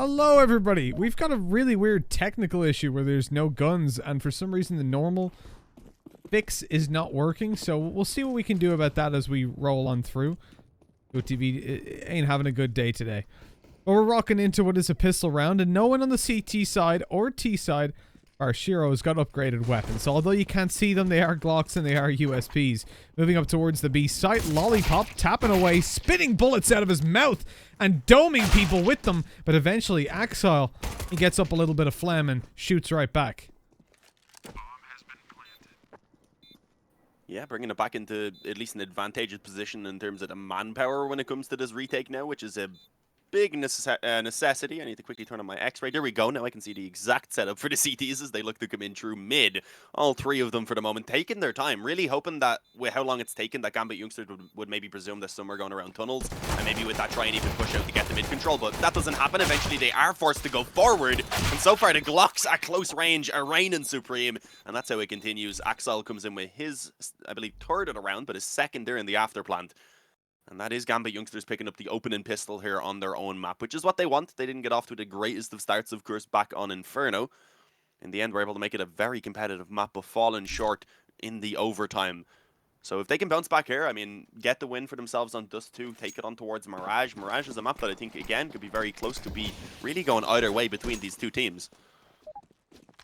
Hello everybody! We've got a really weird technical issue where there's no guns, and for some reason the normal fix is not working, so we'll see what we can do about that as we roll on through. GoTV ain't having a good day today. But we're rocking into what is a pistol round, and no one on the CT side or T side, our Shiro's got upgraded weapons. So although you can't see them, they are Glocks and they are USPs. Moving up towards the B site, Lollipop tapping away, spitting bullets out of his mouth and doming people with them. But eventually, Axel, he gets up a little bit of phlegm and shoots right back. Yeah, bringing it back into at least an advantageous position in terms of the manpower when it comes to this retake now, which is a big necessity. I need to quickly turn on my X-ray. There we go. Now I can see the exact setup for the CTs as they look to come in through mid. All three of them for the moment, taking their time, really hoping that with how long it's taken, that Gambit youngsters would maybe presume that some are going around tunnels, and maybe with that try and even push out to get the mid control, but that doesn't happen. Eventually they are forced to go forward, and so far the Glocks at close range are reigning supreme, and that's how it continues. Axel comes in with his, I believe, third of the round, but his second there in the afterplant. And that is Gambit youngsters picking up the opening pistol here on their own map, which is what they want. They didn't get off to the greatest of starts, of course, back on Inferno. In the end, we're able to make it a very competitive map, but falling short in the overtime. So if they can bounce back here, I mean, get the win for themselves on Dust2, take it on towards Mirage. Mirage is a map that I think, again, could be very close, could be really going either way between these two teams.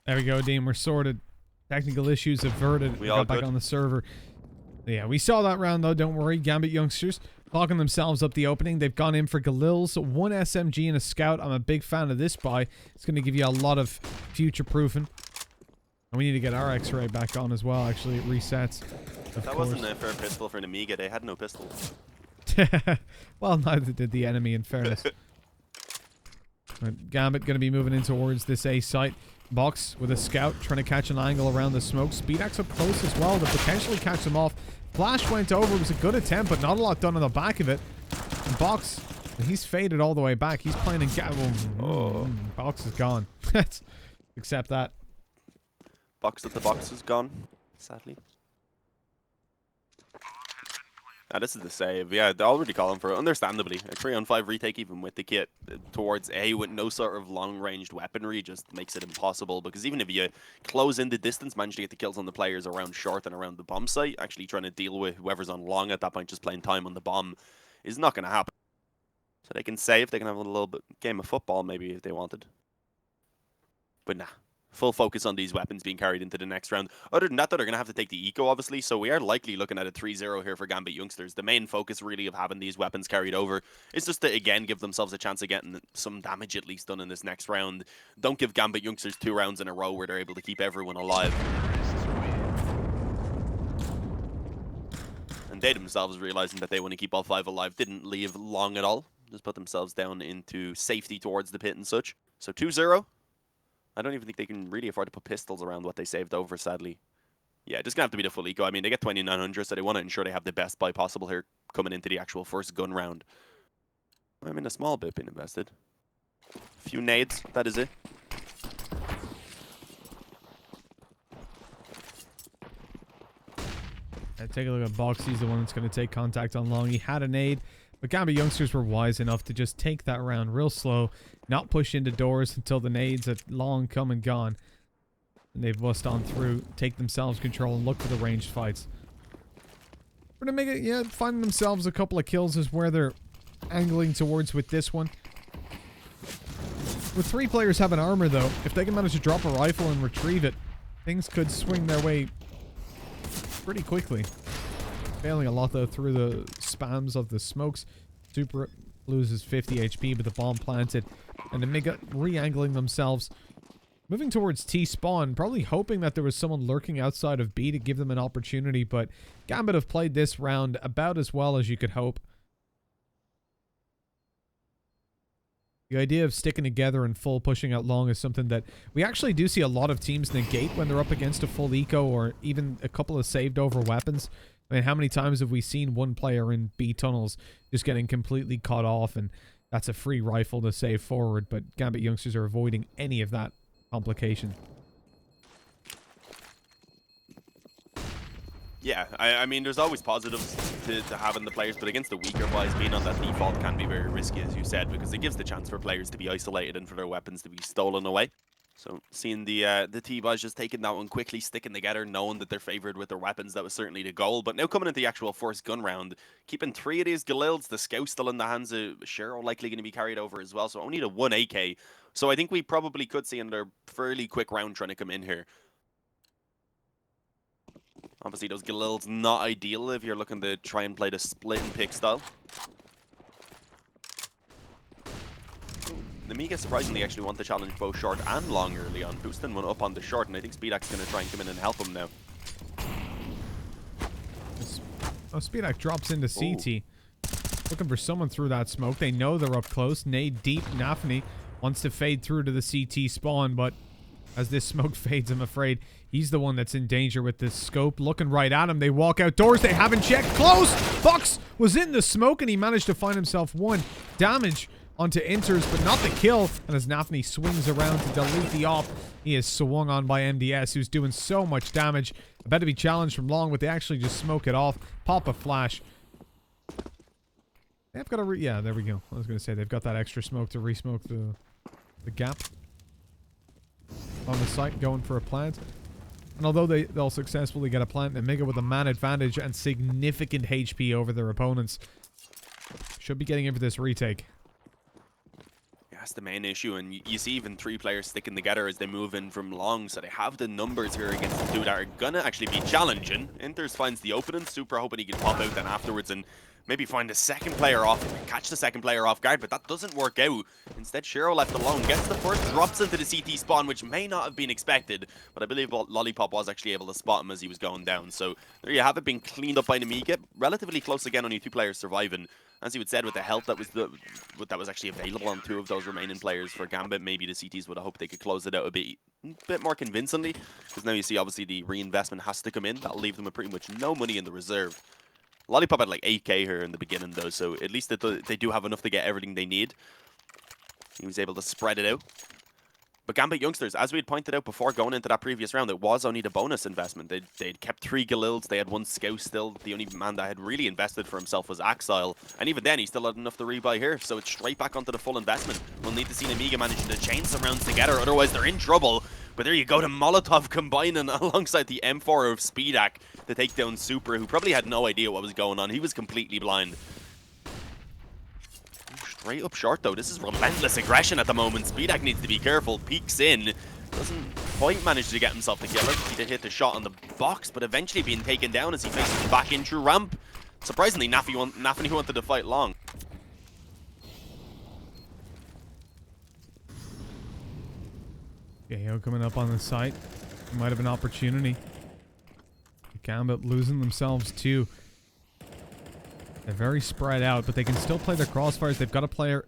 There we go, Dean. We're sorted. Technical issues averted. We got back on the server. Yeah, we saw that round, though. Don't worry. Gambit youngsters clogging themselves up the opening. They've gone in for Galils, one SMG and a scout. I'm a big fan of this buy. It's going to give you a lot of future-proofing. And we need to get our X-ray back on as well. Actually, it resets. That wasn't a fair pistol for Nemiga. They had no pistol. Well, neither did the enemy, in fairness. Right, Gambit going to be moving in towards this A site. Box with a scout trying to catch an angle around the smoke. Speed Axe up close as well to potentially catch them off. Flash went over. It was a good attempt, but not a lot done on the back of it. And Box, he's faded all the way back. He's playing in Box is gone. Let's accept that. Box at the box is gone, sadly. This is the save. Yeah, they're already calling for it, understandably. A 3-on-5 retake, even with the kit towards A with no sort of long-ranged weaponry, just makes it impossible. Because even if you close in the distance, manage to get the kills on the players around short and around the bomb site, actually trying to deal with whoever's on long at that point, just playing time on the bomb, is not going to happen. So they can save, they can have a little bit game of football maybe if they wanted. But nah. Full focus on these weapons being carried into the next round. Other than that, though, they're going to have to take the eco, obviously, so we are likely looking at a 3-0 here for Gambit youngsters. The main focus, really, of having these weapons carried over is just to, again, give themselves a chance of getting some damage at least done in this next round. Don't give Gambit youngsters 2 rounds in a row where they're able to keep everyone alive. And they themselves, realizing that they want to keep all 5 alive, didn't leave long at all. Just put themselves down into safety towards the pit and such. So 2-0. I don't even think they can really afford to put pistols around what they saved over, sadly. Yeah, just going to have to be the full eco. I mean, they get 2,900, so they want to ensure they have the best buy possible here coming into the actual first gun round. I mean, a small bit being invested. A few nades, that is it. Take a look at Box. He's the one that's going to take contact on long. He had a nade, but Gambit youngsters were wise enough to just take that round real slow, not push into doors until the nades had long come and gone. And they've bust on through, take themselves control, and look for the ranged fights. For Nemiga, yeah, finding themselves a couple of kills is where they're angling towards with this one. With 3 players having armor, though, if they can manage to drop a rifle and retrieve it, things could swing their way pretty quickly. Failing a lot, though, through the spams of the smokes. Supra loses 50 HP, but the bomb planted. And Nemiga re-angling themselves. Moving towards T-spawn, probably hoping that there was someone lurking outside of B to give them an opportunity, but Gambit have played this round about as well as you could hope. The idea of sticking together and full pushing out long is something that we actually do see a lot of teams negate when they're up against a full eco or even a couple of saved over weapons. I mean, how many times have we seen one player in B tunnels just getting completely cut off, and that's a free rifle to save forward, but Gambit youngsters are avoiding any of that complication. Yeah, I mean, there's always positives to having the players, but against the weaker boys, being on that default can be very risky, as you said, because it gives the chance for players to be isolated and for their weapons to be stolen away. So seeing the T-boys just taking that one quickly, sticking together, knowing that they're favored with their weapons, that was certainly the goal. But now coming into the actual first gun round, keeping 3 of these Galils, the Scout still in the hands of Cheryl, likely going to be carried over as well. So only the 1 AK. So I think we probably could see another fairly quick round trying to come in here. Obviously, those Galils not ideal if you're looking to try and play the split and pick style. Nemiga surprisingly actually want to challenge both short and long early on, boosting one up on the short, and I think Speedak's going to try and come in and help him now. Oh, Speedak drops into CT. Looking for someone through that smoke. They know they're up close. Nade deep. Matheny wants to fade through to the CT spawn, but as this smoke fades, I'm afraid he's the one that's in danger with this scope. Looking right at him. They walk outdoors. They haven't checked. Close! Fox was in the smoke, and he managed to find himself 1 damage onto Inters, but not the kill. And as Matheny swings around to delete the op, he is swung on by MDS, who's doing so much damage. About to be challenged from long, but they actually just smoke it off. Pop a flash. They've got a yeah, there we go. I was going to say, they've got that extra smoke to re-smoke the gap on the site, going for a plant. And although they'll successfully get a plant, Nemiga with a man advantage and significant HP over their opponents should be getting in for this retake. That's the main issue, and you see even 3 players sticking together as they move in from long, so they have the numbers here against the 2 that are gonna actually be challenging. Inters finds the opening, Supra hoping he can pop out then afterwards and maybe find the second player off, catch the second player off guard, but that doesn't work out. Instead, Shiro left alone, gets the first, drops into the CT spawn, which may not have been expected, but I believe Lollipop was actually able to spot him as he was going down. So there you have it, being cleaned up by Nemiga. Relatively close again, only 2 players surviving. As you would said, with the health that was actually available on 2 of those remaining players for Gambit, maybe the CTs would have hoped they could close it out a bit more convincingly, because now you see obviously the reinvestment has to come in. That'll leave them with pretty much no money in the reserve. Lollipop had like 8k here in the beginning though, so at least they do have enough to get everything they need. He was able to spread it out. But Gambit youngsters, as we had pointed out before going into that previous round, it was only the bonus investment. They'd kept 3 Galils, they had 1 Scout still. The only man that had really invested for himself was Axel. And even then, he still had enough to rebuy here. So it's straight back onto the full investment. We'll need to see Nemiga managing to chain some rounds together, otherwise they're in trouble. But there you go, the Molotov combining alongside the M4 of Speedak to take down Supra, who probably had no idea what was going on. He was completely blind. Straight up short though, this is relentless aggression at the moment. Speedak needs to be careful, peeks in, doesn't quite manage to get himself the killer. He did hit the shot on the box, but eventually being taken down as he faces back in through ramp. Surprisingly, Nafa wanted to fight long. Yeah, coming up on the site. Might have an opportunity. Gambit losing themselves too. They're very spread out, but they can still play their crossfires. They've got a player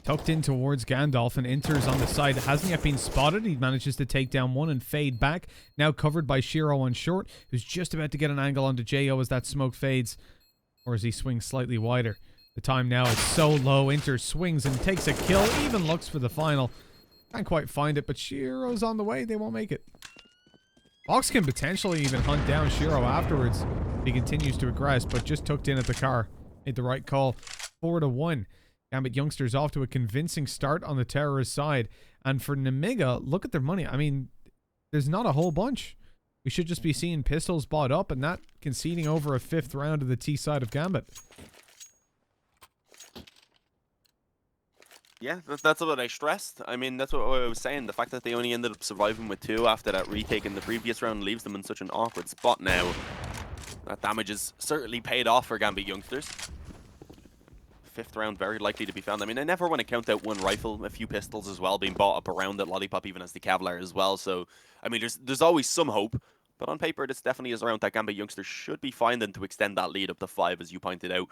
tucked in towards Gandalf, and Inter's on the side. Hasn't yet been spotted. He manages to take down 1 and fade back. Now covered by Shiro on short, who's just about to get an angle onto Jo as that smoke fades. Or as he swings slightly wider. The time now is so low. Inter swings and takes a kill. Even looks for the final. Can't quite find it, but Shiro's on the way. They won't make it. Fox can potentially even hunt down Shiro afterwards. He continues to aggress, but just tucked in at the car. Made the right call. 4-1. Gambit youngsters off to a convincing start on the terrorist side. And for Nemiga, look at their money. I mean, there's not a whole bunch. We should just be seeing pistols bought up and not conceding over a 5th round of the T side of Gambit. Yeah, that's what I stressed. I mean, that's what I was saying. The fact that they only ended up surviving with 2 after that retake in the previous round leaves them in such an awkward spot now. That damage is certainly paid off for Gambit youngsters. 5th round very likely to be found. I mean, I never want to count out 1 rifle, a few pistols as well being bought up around it. Lollipop even has the Kevlar as well. So, I mean, there's always some hope. But on paper, this definitely is around that Gambit youngsters should be finding to extend that lead up to 5, as you pointed out.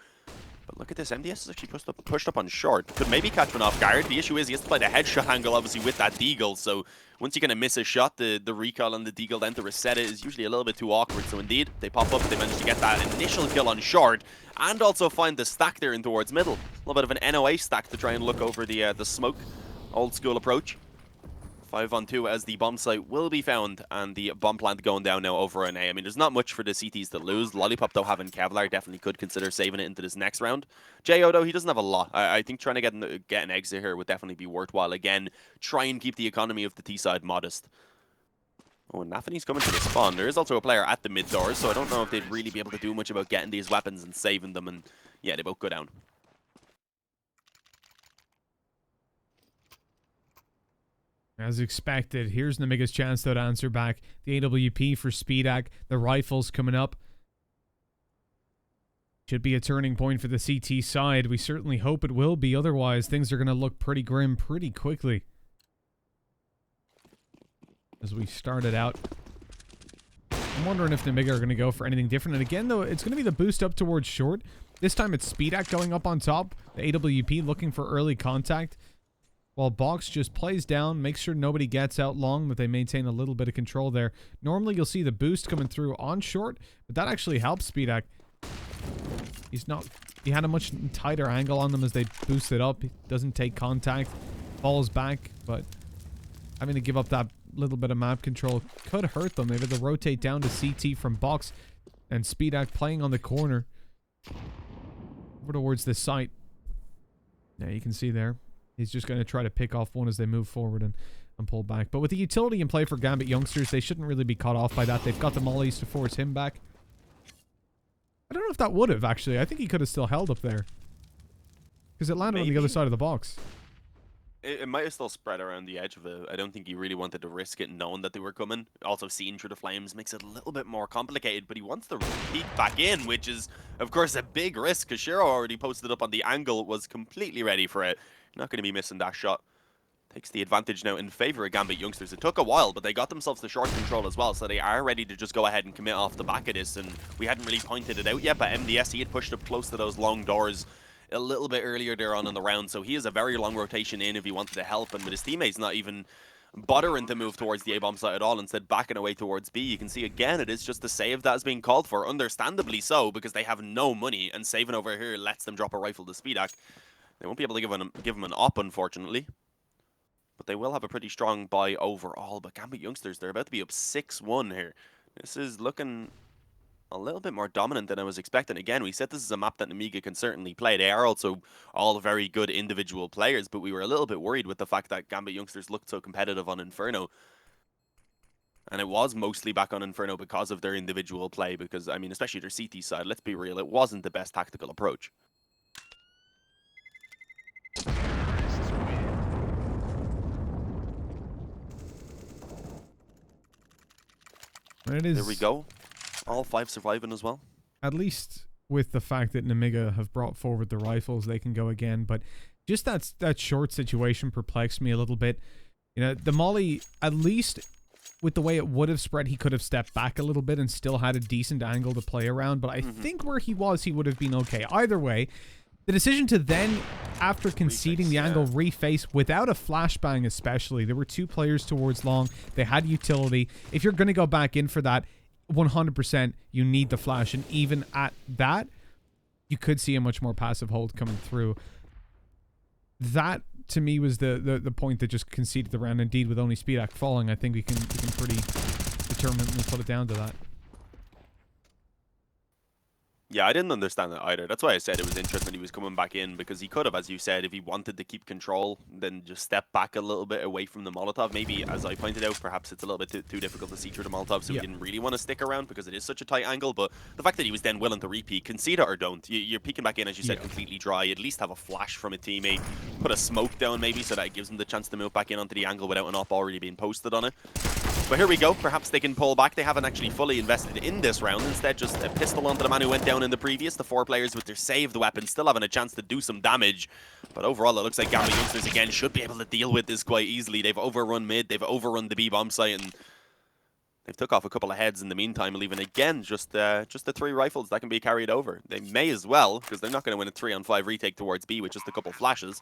But look at this, MDS is actually pushed up on short. Could maybe catch one off guard. The issue is he has to play the headshot angle, obviously, with that deagle. So once you're going to miss a shot, the recoil on the deagle then to reset it is usually a little bit too awkward. So indeed, they pop up, they manage to get that initial kill on short, and also find the stack there in towards middle. A little bit of an NOA stack to try and look over the smoke. Old school approach. 5-on-2 as the bomb site will be found and the bomb plant going down now over an A. I mean, there's not much for the CTs to lose. Lollipop, though, having Kevlar definitely could consider saving it into this next round. Jo, though, he doesn't have a lot. I think trying to get an exit here would definitely be worthwhile. Again, try and keep the economy of the T side modest. Oh, and Matheny's coming to the spawn. There is also a player at the mid doors, so I don't know if they'd really be able to do much about getting these weapons and saving them. And yeah, they both go down. As expected, here's Nemiga's chance though to answer back. The AWP for Speedak, the rifles coming up. Should be a turning point for the CT side. We certainly hope it will be, otherwise things are going to look pretty grim pretty quickly. As we started out, I'm wondering if Nemiga are going to go for anything different. And again though, it's going to be the boost up towards short. This time it's Speedak going up on top. The AWP looking for early contact. While Box just plays down, makes sure nobody gets out long, but they maintain a little bit of control there. Normally, you'll see the boost coming through on short, but that actually helps Speedak. He had a much tighter angle on them as they boosted up. He doesn't take contact, falls back, but having to give up that little bit of map control could hurt them. They've had to rotate down to CT from Box, and Speedak playing on the corner. Over towards the site. Yeah, you can see there. He's just going to try to pick off one as they move forward and pull back. But with the utility in play for Gambit youngsters, they shouldn't really be caught off by that. They've got the mollies to force him back. I don't know if that would have, actually. I think he could have still held up there. Because it landed on the other side of the box. It might have still spread around the edge of it. I don't think he really wanted to risk it knowing that they were coming. Also, seeing through the flames makes it a little bit more complicated, but he wants to peek back in, which is, of course, a big risk, because Shiro already posted up on the angle, was completely ready for it. Not going to be missing that shot. Takes the advantage now in favor of Gambit youngsters. It took a while, but they got themselves the short control as well, so they are ready to just go ahead and commit off the back of this. And we hadn't really pointed it out yet, but MDS, he had pushed up close to those long doors a little bit earlier there on in the round, so he has a very long rotation in if he wanted to help, and with his teammates not even bothering to move towards the A-bomb site at all, instead backing away towards B. You can see again, it is just the save that is being called for, understandably so, because they have no money, and saving over here lets them drop a rifle to Speedak. They won't be able to give him an op, unfortunately. But they will have a pretty strong buy overall. But Gambit youngsters, they're about to be up 6-1 here. This is looking a little bit more dominant than I was expecting. Again, we said this is a map that Nemiga can certainly play. They are also all very good individual players, but we were a little bit worried with the fact that Gambit youngsters looked so competitive on Inferno. And it was mostly back on Inferno because of their individual play, because, I mean, especially their CT side, let's be real, it wasn't the best tactical approach. There we go. All 5 surviving as well. At least with the fact that Nemiga have brought forward the rifles, they can go again. But just that short situation perplexed me a little bit. You know, the molly, at least with the way it would have spread, he could have stepped back a little bit and still had a decent angle to play around. But I think where he was, he would have been okay. Either way, the decision to then, after conceding the angle, reface without a flashbang especially. There were 2 players towards long. They had utility. If you're going to go back in for that, 100% you need the flash. And even at that, you could see a much more passive hold coming through. That, to me, was the point that just conceded the round. Indeed, with only Speedak falling, I think we can pretty determinedly put it down to that. Yeah, I didn't understand that either. That's why I said it was interesting he was coming back in, because he could have, as you said, if he wanted to keep control, then just step back a little bit away from the Molotov. Maybe, as I pointed out, perhaps it's a little bit too difficult to see through the Molotov, so he didn't really want to stick around because it is such a tight angle. But the fact that he was then willing to repeat, concede it or don't, you're peeking back in, as you said, completely dry. At least have a flash from a teammate, put a smoke down maybe, so that it gives him the chance to move back in onto the angle without an op already being posted on it. But here we go. Perhaps they can pull back. They haven't actually fully invested in this round. Instead, just a pistol onto the man who went down in the previous. The 4 players with their saved weapons still having a chance to do some damage. But overall, it looks like Gambit youngsters, again, should be able to deal with this quite easily. They've overrun mid. They've overrun the B-bomb site. And they've took off a couple of heads in the meantime, leaving, again, just the 3 rifles that can be carried over. They may as well, because they're not going to win a 3-on-5 retake towards B with just a couple flashes.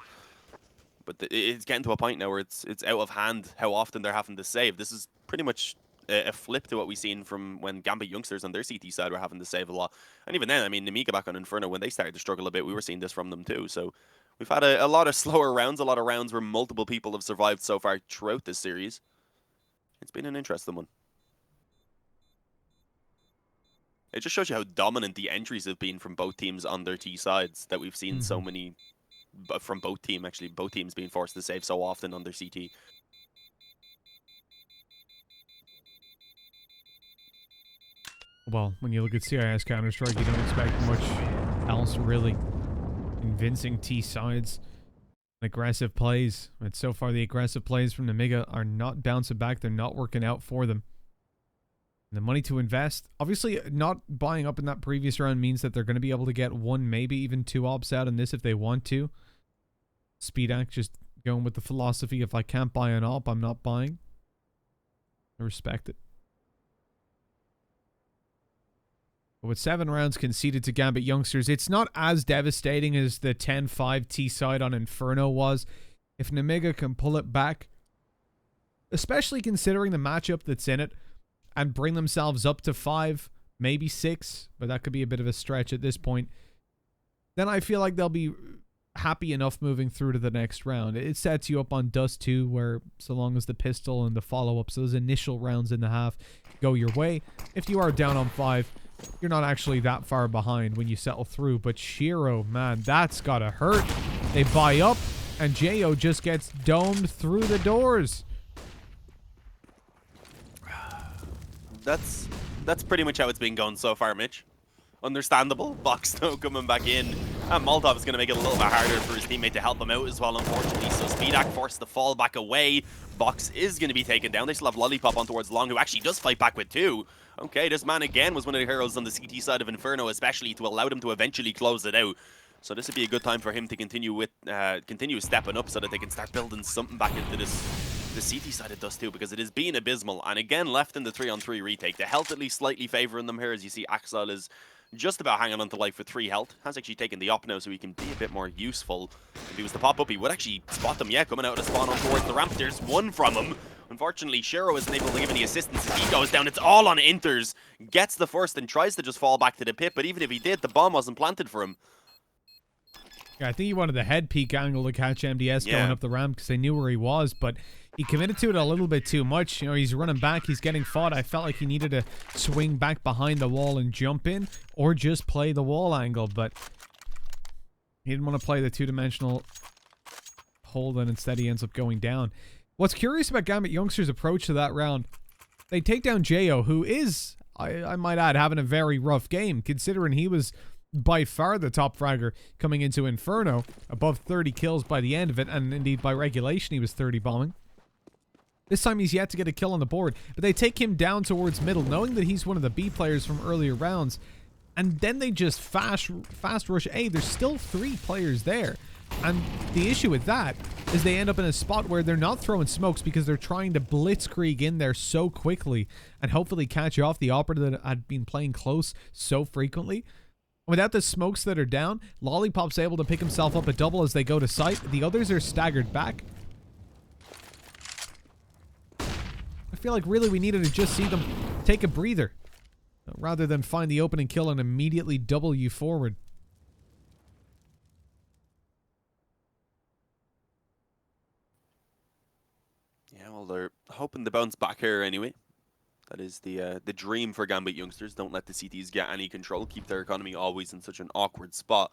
But it's getting to a point now where it's out of hand how often they're having to save. This is pretty much a flip to what we've seen from when Gambit youngsters on their CT side were having to save a lot. And even then, I mean, Nemiga back on Inferno, when they started to struggle a bit, we were seeing this from them too. So We've had a lot of slower rounds, a lot of rounds where multiple people have survived so far throughout this series. It's been an interesting one. It just shows you how dominant the entries have been from both teams on their T sides, that we've seen so many from both teams being forced to save so often on their CT. Well, when you look at CIS Counter-Strike, you don't expect much else, really. Convincing T sides, aggressive plays. But so far, the aggressive plays from Nemiga are not bouncing back. They're not working out for them. And the money to invest, obviously not buying up in that previous round means that they're going to be able to get 1, maybe even 2 ops out in this if they want to. Speedak just going with the philosophy, if I can't buy an op, I'm not buying. I respect it. But with 7 rounds conceded to Gambit youngsters, it's not as devastating as the 10-5 T side on Inferno was. If Nemiga can pull it back, especially considering the matchup that's in it, and bring themselves up to 5, maybe 6, but that could be a bit of a stretch at this point, then I feel like they'll be happy enough moving through to the next round. It sets you up on Dust2, where so long as the pistol and the follow-ups, those initial rounds in the half, go your way, if you are down on 5, you're not actually that far behind when you settle through. But Shiro, man, that's gotta hurt. They buy up, and Jo just gets domed through the doors. That's pretty much how it's been going so far, Mitch. Understandable. Box now coming back in. And Molotov is going to make it a little bit harder for his teammate to help him out as well, unfortunately. So Speedak forced to fall back away. Box is going to be taken down. They still have Lollipop on towards Long, who actually does fight back with 2. Okay, this man again was one of the heroes on the CT side of Inferno, especially to allow them to eventually close it out. So this would be a good time for him to continue stepping up so that they can start building something back into the CT side of Dust2, because it is being abysmal. And again, left in the 3-on-3 retake. The health at least slightly favoring them here, as you see Axel is just about hanging on to life with 3 health. Has actually taken the op now, so he can be a bit more useful. If he was to pop up, he would actually spot them. Yeah, coming out of the spawn on towards the ramp. There's one from him. Unfortunately, Shiro isn't able to give any assistance as he goes down. It's all on Inters. Gets the first and tries to just fall back to the pit, but even if he did, the bomb wasn't planted for him. Yeah, I think he wanted the head peek angle to catch MDS going up the ramp because they knew where he was, but he committed to it a little bit too much. You know, he's running back, he's getting fought. I felt like he needed to swing back behind the wall and jump in, or just play the wall angle, but he didn't want to play the two-dimensional hold, and instead he ends up going down. What's curious about Gambit youngsters' approach to that round, they take down Jo, who is, I might add, having a very rough game, considering he was by far the top fragger coming into Inferno, above 30 kills by the end of it, and indeed by regulation he was 30 bombing. This time he's yet to get a kill on the board, but they take him down towards middle, knowing that he's one of the B players from earlier rounds, and then they just fast rush A. There's still 3 players there, and the issue with that is they end up in a spot where they're not throwing smokes because they're trying to blitzkrieg in there so quickly and hopefully catch off the operative that had been playing close so frequently. Without the smokes that are down, Lollipop's able to pick himself up a double as they go to site. The others are staggered back. I feel like really we needed to just see them take a breather rather than find the opening kill and immediately double you forward. Yeah, well, they're hoping to bounce back here anyway. That is the dream for Gambit youngsters. Don't let the CTs get any control. Keep their economy always in such an awkward spot.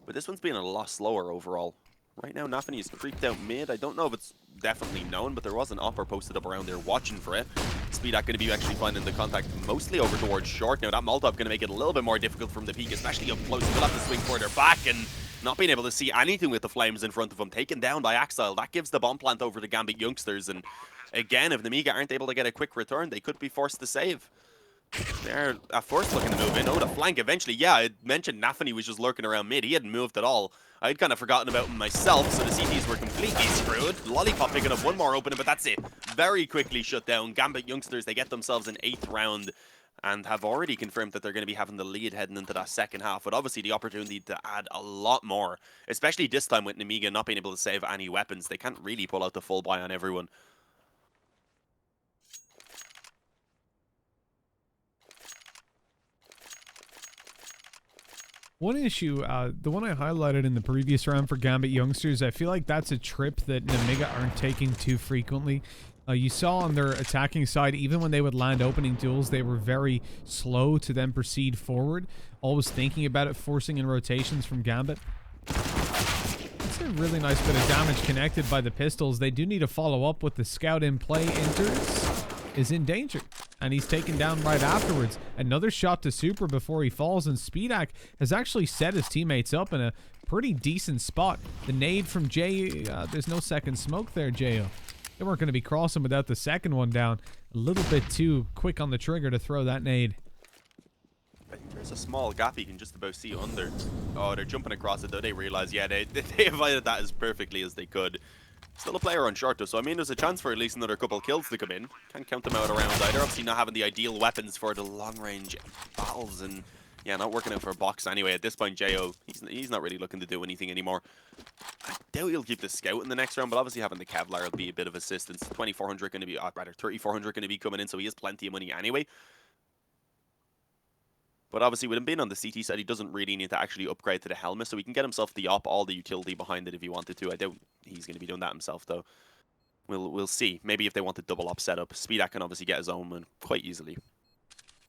But this one's been a lot slower overall. Right now, Matheny is creeped out mid. I don't know if it's definitely known, but there was an offer posted up around there watching for it. Speedak going to be actually finding the contact mostly over towards short. Now, that Molotov going to make it a little bit more difficult from the peak, especially up close. He'll have to swing further back and not being able to see anything with the flames in front of him. Taken down by Axel. That gives the bomb plant over to Gambit youngsters. And again, if Nemiga aren't able to get a quick return, they could be forced to save. They're at first looking to move in. Oh, the flank eventually. Yeah, I mentioned Matheny was just lurking around mid. He hadn't moved at all. I'd kind of forgotten about him myself, so the CTs were completely screwed. Lollipop picking up one more opening, but that's it. Very quickly shut down. Gambit youngsters, they get themselves an 8th round and have already confirmed that they're going to be having the lead heading into that second half, but obviously the opportunity to add a lot more, especially this time with Nemiga not being able to save any weapons. They can't really pull out the full buy on everyone. One issue, the one I highlighted in the previous round for Gambit youngsters, I feel like that's a trip that Nemiga aren't taking too frequently. You saw on their attacking side, even when they would land opening duels, they were very slow to then proceed forward. Always thinking about it, forcing in rotations from Gambit. That's a really nice bit of damage connected by the pistols. They do need to follow up with the scout in play. Enters, is in danger, and he's taken down right afterwards. Another shot to Supra before he falls, and Speedak has actually set his teammates up in a pretty decent spot. The nade from Jay, there's no second smoke there, Jayo. They weren't going to be crossing without the second one down. A little bit too quick on the trigger to throw that nade. I think there's a small gap you can just about see under. Oh, they're jumping across it though. They realize, yeah, they avoided that as perfectly as they could. Still a player on short though, so I mean there's a chance for at least another couple kills to come in. Can't count them out around either. Obviously not having the ideal weapons for the long range battles, and yeah, not working out for a box anyway. At this point, Jo, he's not really looking to do anything anymore. I doubt he'll keep the scout in the next round, but obviously having the Kevlar will be a bit of assistance. 2,400 going to be, rather 3,400 going to be coming in, so he has plenty of money anyway. But obviously, with him being on the CT side, he doesn't really need to actually upgrade to the helmet, so he can get himself the op, all the utility behind it if he wanted to. I doubt he's going to be doing that himself, though. We'll see. Maybe if they want a double op setup, Speedak can obviously get his own one quite easily.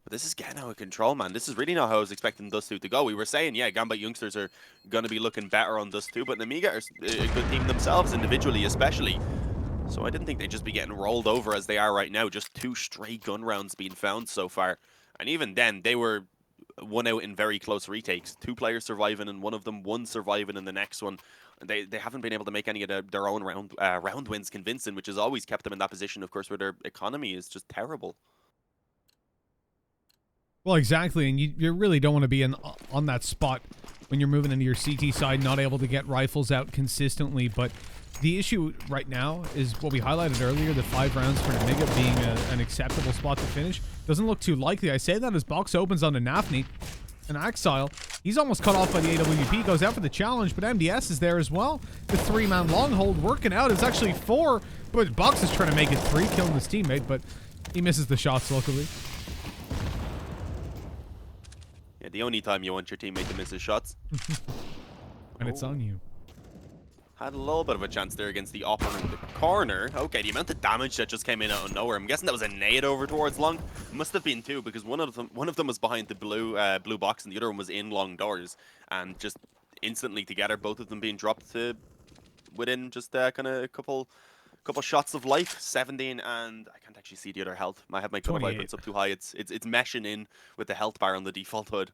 But this is getting out of control, man. This is really not how I was expecting Dust2 to go. We were saying, yeah, Gambit youngsters are going to be looking better on Dust2, but Nemiga are a good team themselves, individually especially. So I didn't think they'd just be getting rolled over as they are right now. Just 2 straight gun rounds being found so far. And even then, they were one out in very close retakes. 2 players surviving and one of them one surviving in the next one. They haven't been able to make any of their own round wins convincing, which has always kept them in that position, of course, where their economy is just terrible. Well, exactly, and you really don't want to be on that spot when you're moving into your CT side, not able to get rifles out consistently. But the issue right now is what we highlighted earlier, the 5 rounds for Nemiga being an acceptable spot to finish. Doesn't look too likely. I say that as box opens on the Matheny. And Axel, he's almost cut off by the AWP, goes out for the challenge, but MDS is there as well. The 3-man long hold working out. It's actually 4, but Box is trying to make it 3, killing his teammate, but he misses the shots luckily. Yeah, the only time you want your teammate to miss his shots. And it's on you. Had a little bit of a chance there against the opper in the corner. Okay, the amount of damage that just came in out of nowhere. I'm guessing that was a nade over towards long. Must have been 2, because one of them was behind the blue box and the other one was in long doors. And just instantly together, both of them being dropped to within just kind of a couple shots of life. 17 and I can't actually see the other health. I have my color vibrance up too high. It's meshing in with the health bar on the default HUD.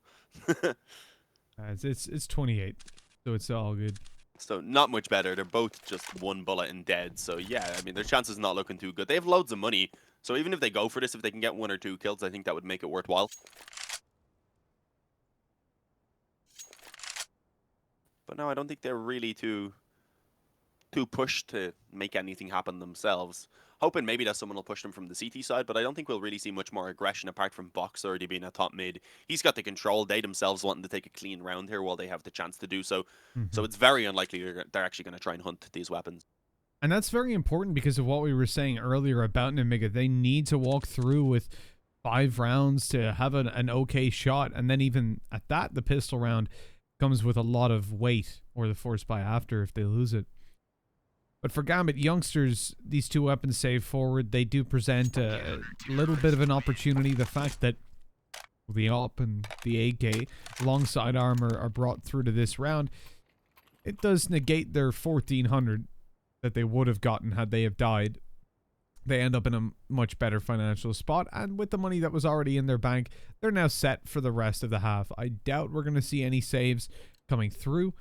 It's 28, so it's all good. So not much better. They're both just 1 bullet and dead. So yeah, I mean, their chances not looking too good. They have loads of money. So even if they go for this, if they can get 1 or 2 kills, I think that would make it worthwhile. But no, I don't think they're really too pushed to make anything happen themselves. Hoping maybe that someone will push them from the CT side, but I don't think we'll really see much more aggression apart from Box already being a top mid. He's got the control. They themselves wanting to take a clean round here while they have the chance to do so. So it's very unlikely they're actually going to try and hunt these weapons. And that's very important because of what we were saying earlier about Nemiga. They need to walk through with 5 rounds to have an okay shot. And then even at that, the pistol round comes with a lot of weight, or the force buy after if they lose it. But for Gambit youngsters, these 2 weapons save forward, they do present a little bit of an opportunity. The fact that the AWP and the AK alongside armor are brought through to this round, it does negate their 1,400 that they would have gotten had they have died. They end up in a much better financial spot, and with the money that was already in their bank, they're now set for the rest of the half. I doubt we're going to see any saves coming through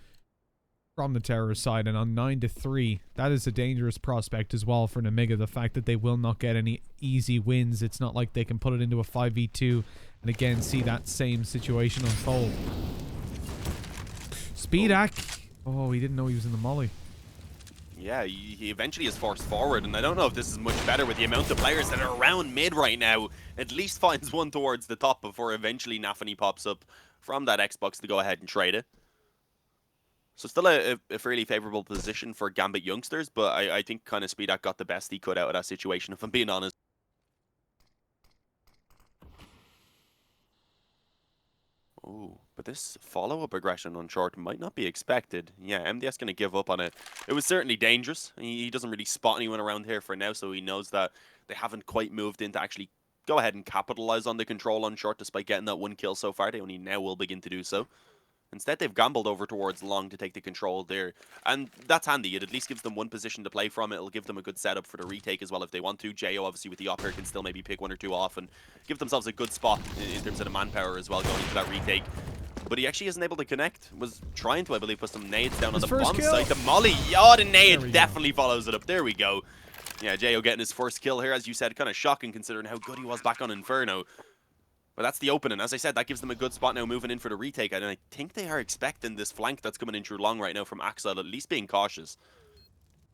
from the terror side, and on 9-3, that is a dangerous prospect as well for Nemiga. The fact that they will not get any easy wins. It's not like they can put it into a 5v2 and again see that same situation unfold. Speedak. Oh, he didn't know he was in the molly. Yeah, he eventually is forced forward, and I don't know if this is much better with the amount of players that are around mid right now. At least finds one towards the top before eventually Matheny pops up from that Xbox to go ahead and trade it. So still a fairly favorable position for Gambit youngsters, but I think kind of Speedak got the best he could out of that situation, if I'm being honest. Ooh. But this follow-up aggression on short might not be expected. Yeah, MDS going to give up on it. It was certainly dangerous. He doesn't really spot anyone around here for now, so he knows that they haven't quite moved in to actually go ahead and capitalize on the control on short despite getting that 1 kill so far. They only now will begin to do so. Instead, they've gambled over towards long to take the control there. And that's handy. It at least gives them one position to play from. It'll give them a good setup for the retake as well if they want to. Jo, obviously, with the up here, can still maybe pick 1 or 2 off and give themselves a good spot in terms of the manpower as well going into that retake. But he actually isn't able to connect. Was trying to, I believe, put some nades down on the bomb site. The molly. Oh, the nade definitely follows it up. There we go. Yeah, Jo getting his first kill here. As you said, kind of shocking considering how good he was back on Inferno. But that's the opening. As I said, that gives them a good spot now moving in for the retake. And I think they are expecting this flank that's coming in through long right now from Axel, at least being cautious.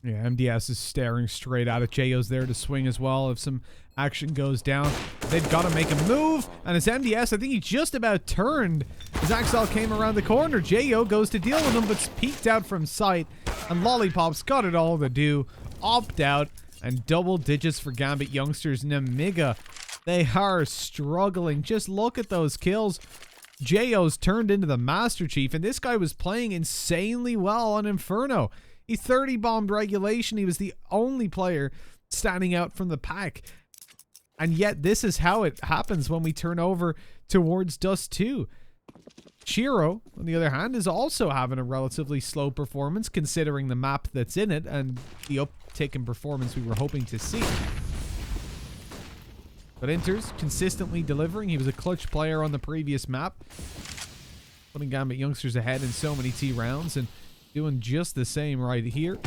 Yeah, MDS is staring straight at it. Jo's there to swing as well. If some action goes down, they've got to make a move. And it's MDS. I think he just about turned as Axel came around the corner. Jo goes to deal with him, but's peeked out from sight. And Lollipop's got it all to do. Opt out. And double digits for Gambit youngsters. Nemiga. They are struggling. Just look at those kills. Jo's turned into the Master Chief, and this guy was playing insanely well on Inferno. He 30 bombed regulation. He was the only player standing out from the pack. And yet this is how it happens when we turn over towards Dust2. Shiro, on the other hand, is also having a relatively slow performance considering the map that's in it and the uptick in performance we were hoping to see. But Inter's consistently delivering. He was a clutch player on the previous map, putting Gambit youngsters ahead in so many T rounds and doing just the same right here.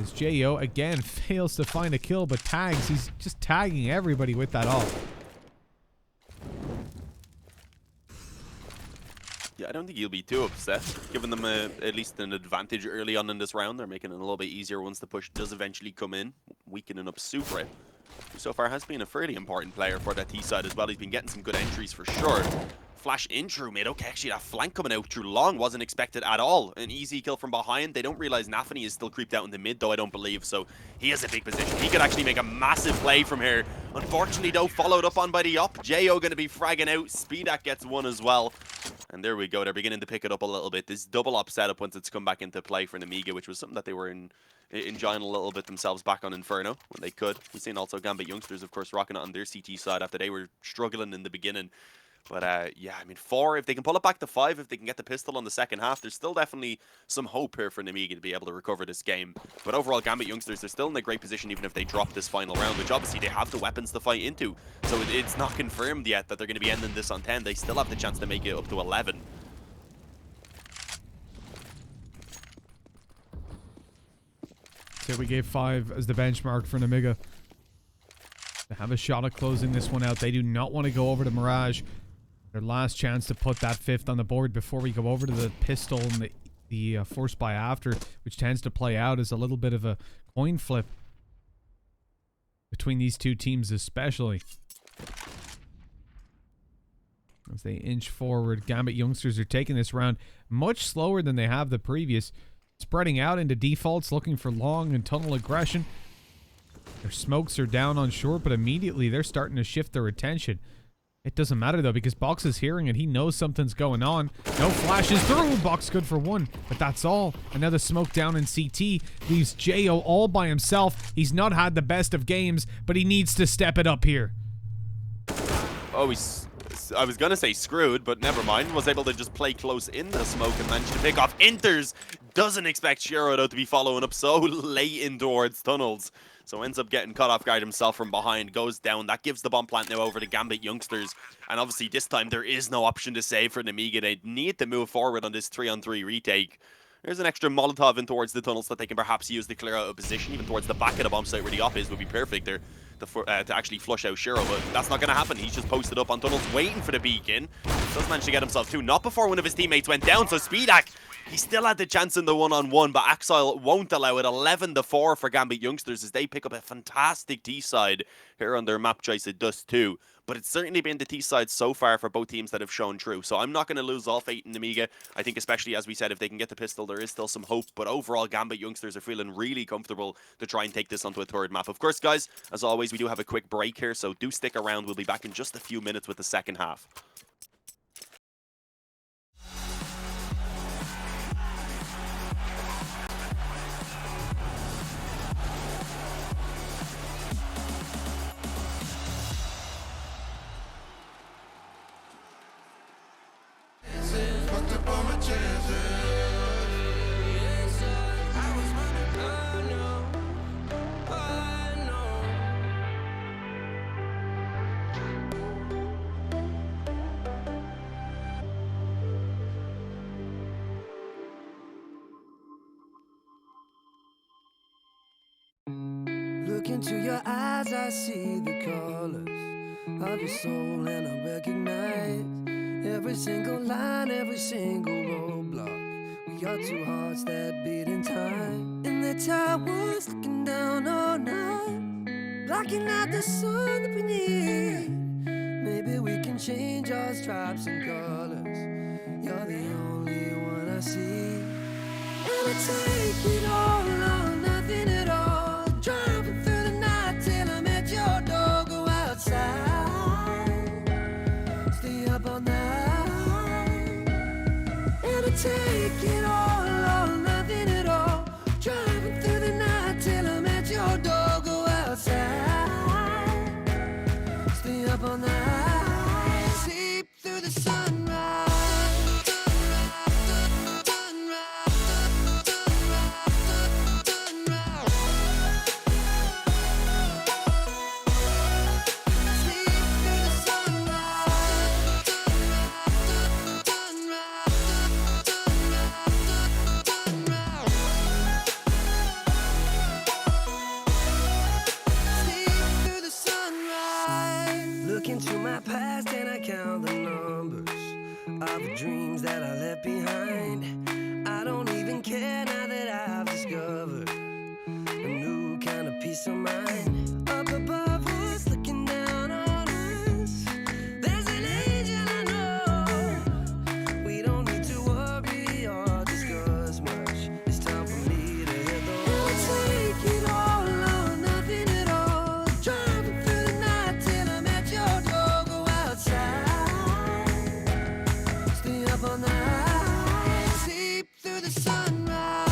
As Jo again fails to find a kill but tags. He's just tagging everybody with that ult. Yeah, I don't think he'll be too upset. Giving them at least an advantage early on in this round. They're making it a little bit easier once the push does eventually come in, weakening up Supra, who so far has been a fairly important player for that T side as well. He's been getting some good entries for sure. Flash in through mid. Okay, actually that flank coming out through long wasn't expected at all. An easy kill from behind. They don't realize Matheny is still creeped out in the mid though, I don't believe. So he has a big position. He could actually make a massive play from here. Unfortunately though, followed up on by the up. Jo going to be fragging out. Speedak gets 1 as well. And there we go. They're beginning to pick it up a little bit. This double up setup once it's come back into play for Nemiga, which was something that they were enjoying a little bit themselves back on Inferno when they could. We've seen also Gambit youngsters, of course, rocking it on their CT side after they were struggling in the beginning. But yeah, I mean, 4, if they can pull it back to 5, if they can get the pistol on the second half, there's still definitely some hope here for Nemiga to be able to recover this game. But overall, Gambit youngsters, they're still in a great position even if they drop this final round, which obviously they have the weapons to fight into. So it's not confirmed yet that they're going to be ending this on 10. They still have the chance to make it up to 11. So we gave 5 as the benchmark for Nemiga. They have a shot at closing this one out. They do not want to go over to Mirage. Their last chance to put that 5th on the board before we go over to the pistol and the force buy after, which tends to play out as a little bit of a coin flip between these two teams especially. As they inch forward, Gambit youngsters are taking this round much slower than they have the previous. Spreading out into defaults, looking for long and tunnel aggression. Their smokes are down on short, but immediately they're starting to shift their attention. It doesn't matter though, because Box is hearing and he knows something's going on. No flashes through. Box good for 1, but that's all. Another smoke down in CT leaves Jo all by himself. He's not had the best of games, but he needs to step it up here. Oh, I was going to say screwed, but never mind. Was able to just play close in the smoke and managed to pick off Inters. Doesn't expect Shiro though to be following up so late in towards tunnels. So ends up getting caught off guard himself from behind, goes down. That gives the bomb plant now over to Gambit youngsters. And obviously this time there is no option to save for Nemiga. They need to move forward on this 3-on-3 retake. There's an extra Molotov in towards the tunnels that they can perhaps use to clear out a position. Even towards the back of the bomb site where the op is would be perfect there to actually flush out Shiro. But that's not going to happen. He's just posted up on tunnels waiting for the beacon. Does manage to get himself 2. Not before one of his teammates went down. So Speedak, he still had the chance in the 1-on-1, but Axel won't allow it. 11-4 for Gambit youngsters as they pick up a fantastic T side here on their map choice at Dust2. But it's certainly been the T side so far for both teams that have shown true. So I'm not going to lose all faith in Nemiga. I think especially, as we said, if they can get the pistol, there is still some hope. But overall, Gambit youngsters are feeling really comfortable to try and take this onto a 3rd map. Of course, guys, as always, we do have a quick break here, so do stick around. We'll be back in just a few minutes with the second half. Look into your eyes, I see the colors of your soul, and I recognize every single line, every single roadblock. We are two hearts that beat in time, and the towers looking down all night, blocking out the sun that we need. Maybe we can change our stripes and colors. You're the only one I see. And I take it all or nothing at all. Driving through the night till I'm at your door. Go outside, stay up all night. And I take it all or nothing at all. Driving through the night till I'm at your door. Go outside, stay up all night. Sleep through the sunrise. Into my past and I count the numbers of the dreams that I left behind. I don't even care now that I've discovered a new kind of peace of mind. Up above us, looking down on us, there's an angel I know. We don't need to worry or discuss much. It's time for me to hit the road. I'll take it all or nothing at all. Driving through the night till I'm at your door. Go outside, stay up all night, sleep through the sunrise.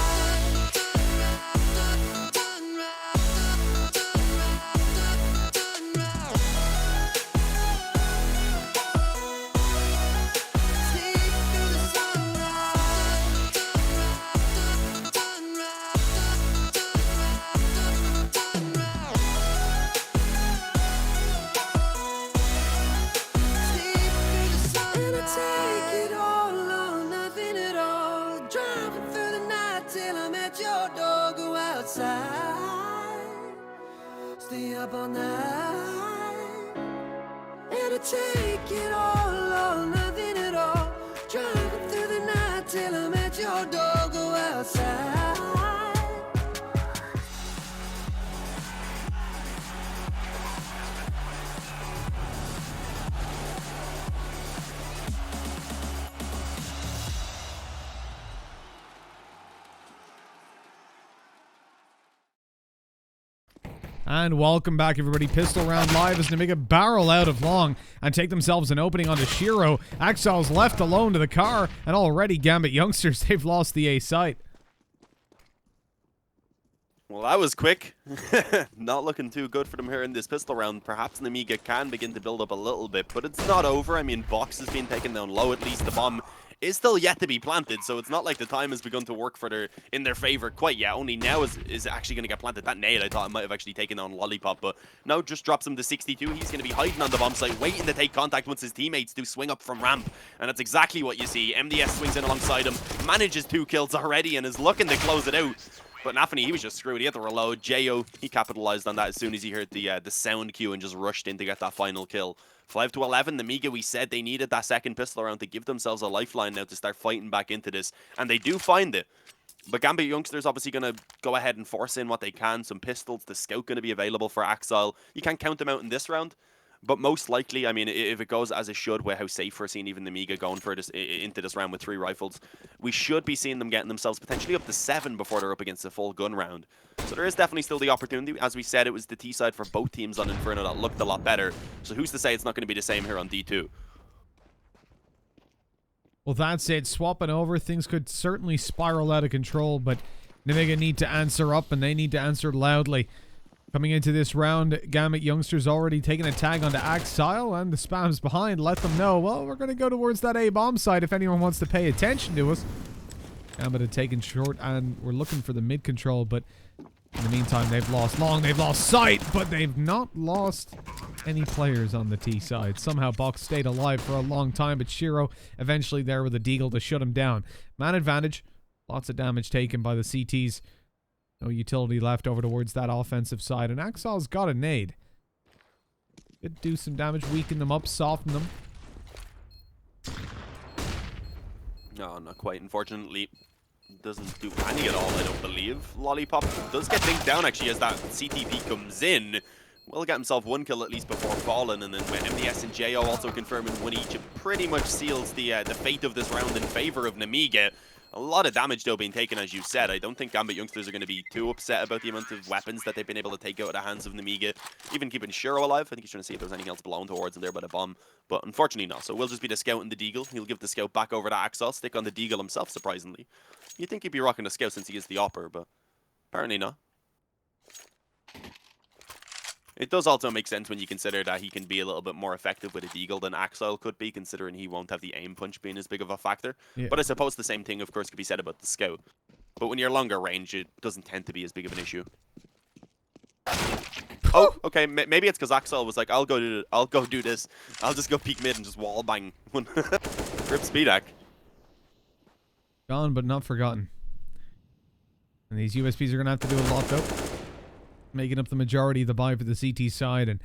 Stay up all night, and I take it all or nothing at all. Driving through the night till I'm at your door. Go outside. And welcome back, everybody. Pistol round live as Nemiga barrel out of long and take themselves an opening onto Shiro. Axel's left alone to the car, and already Gambit youngsters, they've lost the A site. Well, that was quick. Not looking too good for them here in this pistol round. Perhaps Nemiga can begin to build up a little bit, but it's not over. I mean, Box has been taken down low. At least the bomb is still yet to be planted, so it's not like the time has begun to work for in their favor quite yet. Only now is actually going to get planted. That nade, I thought it might have actually taken down Lollipop, but now just drops him to 62. He's going to be hiding on the bomb site, waiting to take contact once his teammates do swing up from ramp, and that's exactly what you see. MDS swings in alongside him, manages 2 kills already, and is looking to close it out. But Matheny, he was just screwed. He had to reload. Jo, he capitalized on that as soon as he heard the sound cue and just rushed in to get that final kill. 5-11, Nemiga, we said they needed that second pistol round to give themselves a lifeline now to start fighting back into this, and they do find it. But Gambit youngsters obviously going to go ahead and force in what they can. Some pistols, the scout going to be available for Axel. You can't count them out in this round, but most likely, I mean, if it goes as it should, with how safe we're seeing even Nemiga going for this into this round with 3 rifles, we should be seeing them getting themselves potentially up to 7 before they're up against a full gun round. So there is definitely still the opportunity. As we said, it was the T side for both teams on Inferno that looked a lot better. So who's to say it's not going to be the same here on D2? Well, that's it. Swapping over, things could certainly spiral out of control, but Nemiga need to answer up, and they need to answer loudly. Coming into this round, Gambit youngsters already taking a tag onto Axel, and the spams behind let them know, well, we're going to go towards that A bomb site if anyone wants to pay attention to us. Gambit had taken short, and we're looking for the mid control, but in the meantime, they've lost long, they've lost sight, but they've not lost any players on the T side. Somehow Box stayed alive for a long time, but Shiro eventually there with a deagle to shut him down. Man advantage, lots of damage taken by the CTs. No utility left over towards that offensive side. And Axel's got a nade. Could do some damage, weaken them up, soften them. No, not quite. Unfortunately, doesn't do any at all, I don't believe. Lollipop does get dinked down, actually, as that CTP comes in. Will get himself one kill at least before falling, and then with MDS and JO also confirming one each, it pretty much seals the fate of this round in favor of Nemiga. A lot of damage, though, being taken, as you said. I don't think Gambit youngsters are going to be too upset about the amount of weapons that they've been able to take out of the hands of Nemiga. Even keeping Shiro alive. I think he's trying to see if there's anything else blown towards him there by the bomb. But unfortunately not. So we'll just be the scout and the deagle. He'll give the scout back over to Axel. Stick on the deagle himself, surprisingly. You'd think he'd be rocking the scout since he is the opper, but apparently not. It does also make sense when you consider that he can be a little bit more effective with a deagle than Axel could be, considering he won't have the aim punch being as big of a factor. Yeah. But I suppose the same thing, of course, could be said about the scout. But when you're longer range, it doesn't tend to be as big of an issue. Oh, okay. Maybe it's because Axel was like, I'll go do this. I'll just go peek mid and just wall bang. Rip Speedak. Gone, but not forgotten. And these USPs are going to have to do a lot, though. Making up the majority of the buy for the CT side, and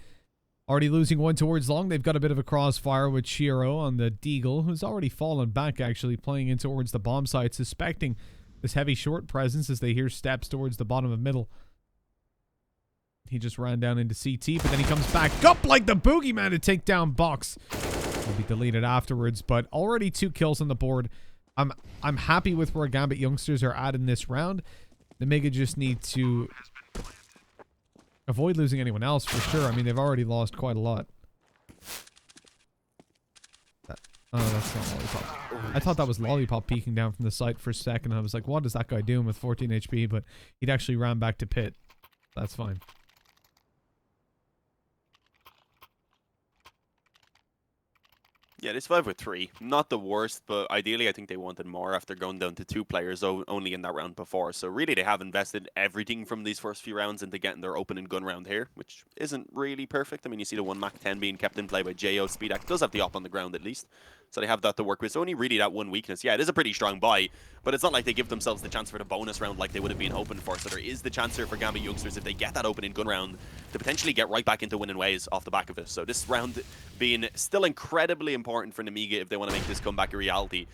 already losing one towards long. They've got a bit of a crossfire with Shiro on the deagle, who's already fallen back, actually, playing in towards the bomb site, suspecting this heavy short presence as they hear steps towards the bottom of middle. He just ran down into CT, but then he comes back up like the boogeyman to take down Box. Will be deleted afterwards, but already 2 kills on the board. I'm happy with where Gambit youngsters are at in this round. The Nemiga just need to avoid losing anyone else for sure. I mean, they've already lost quite a lot. Oh, that's not Lollipop. I thought that was Lollipop peeking down from the site for a second. I was like, what is that guy doing with 14 HP? But he'd actually ran back to pit. That's fine. Yeah, they survived with 3. Not the worst, but ideally I think they wanted more after going down to 2 players only in that round before. So really they have invested everything from these first few rounds into getting their opening gun round here, which isn't really perfect. I mean, you see the 1 Mach 10 being kept in play by JO. Speedak does have the op on the ground at least. So they have that to work with. So only really that one weakness. Yeah, it is a pretty strong buy, but it's not like they give themselves the chance for the bonus round like they would have been hoping for. So there is the chance here for Gambit youngsters, if they get that opening gun round, to potentially get right back into winning ways off the back of this. So this round being still incredibly important for Nemiga if they want to make this comeback a reality.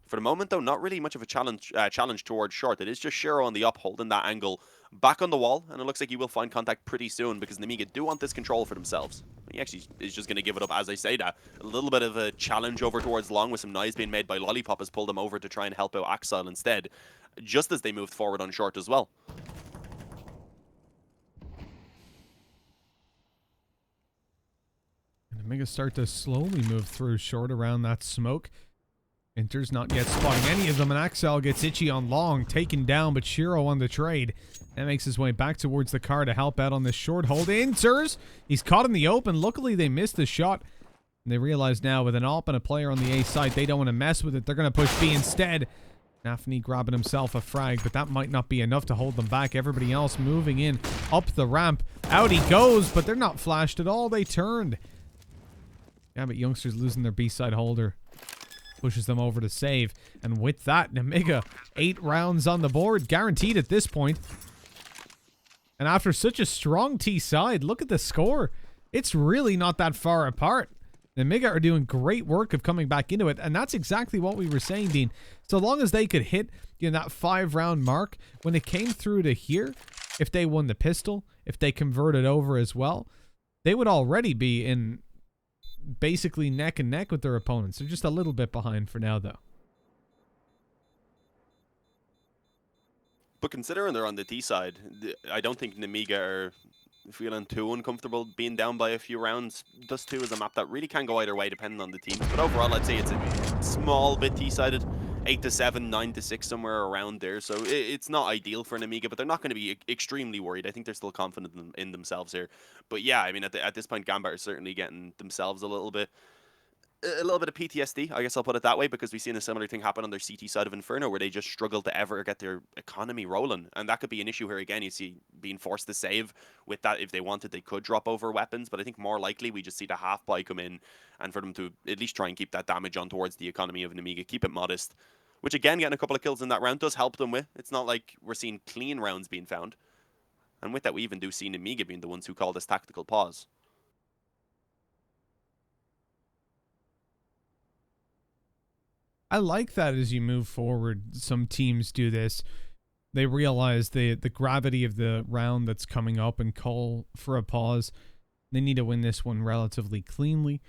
For the moment, though, not really much of a challenge towards short. It is just Shiro on the up, holding that angle back on the wall, and it looks like he will find contact pretty soon because Nemiga do want this control for themselves. He actually is just going to give it up as I say that. A little bit of a challenge over towards long with some noise being made by Lollipop has pulled him over to try and help out Axel instead, just as they moved forward on short as well. And Nemiga start to slowly move through short around that smoke. Inter's not yet spotting any of them, and Axel gets itchy on long, taken down, but Shiro on the trade. That makes his way back towards the car to help out on this short hold. Inters! He's caught in the open. Luckily, they missed the shot. And they realize now, with an AWP and a player on the A side, they don't want to mess with it. They're going to push B instead. Matheny grabbing himself a frag, but that might not be enough to hold them back. Everybody else moving in up the ramp. Out he goes, but they're not flashed at all. They turned. Gambit youngsters losing their B side holder. Pushes them over to save. And with that, Nemiga, 8 rounds on the board. Guaranteed at this point. And after such a strong T side, look at the score. It's really not that far apart. Nemiga are doing great work of coming back into it. And that's exactly what we were saying, Dean. So long as they could hit that 5-round mark, when it came through to here, if they won the pistol, if they converted over as well, they would already be in basically neck and neck with their opponents. They're just a little bit behind for now, though. But considering they're on the D side, I don't think Nemiga are feeling too uncomfortable being down by a few rounds. Dust2 is a map that really can go either way depending on the teams. But overall, I'd say it's a small bit T-sided. 8-7, 9-6, somewhere around there. So it's not ideal for Nemiga, but they're not going to be extremely worried. I think they're still confident in themselves here. But yeah, I mean, at this point, Gambit are certainly getting themselves a little bit of PTSD, I guess I'll put it that way, because we've seen a similar thing happen on their CT side of Inferno, where they just struggle to ever get their economy rolling. And that could be an issue here again. You see being forced to save with that. If they wanted, they could drop over weapons, but I think more likely we just see the half buy come in and for them to at least try and keep that damage on towards the economy of Nemiga, keep it modest. which again, getting a couple of kills in that round does help them with. It's not like we're seeing clean rounds being found. And with that, we even do see Nemiga being the ones who call this tactical pause. I like that as you move forward, some teams do this. They realize the gravity of the round that's coming up and call for a pause. They need to win this one relatively cleanly.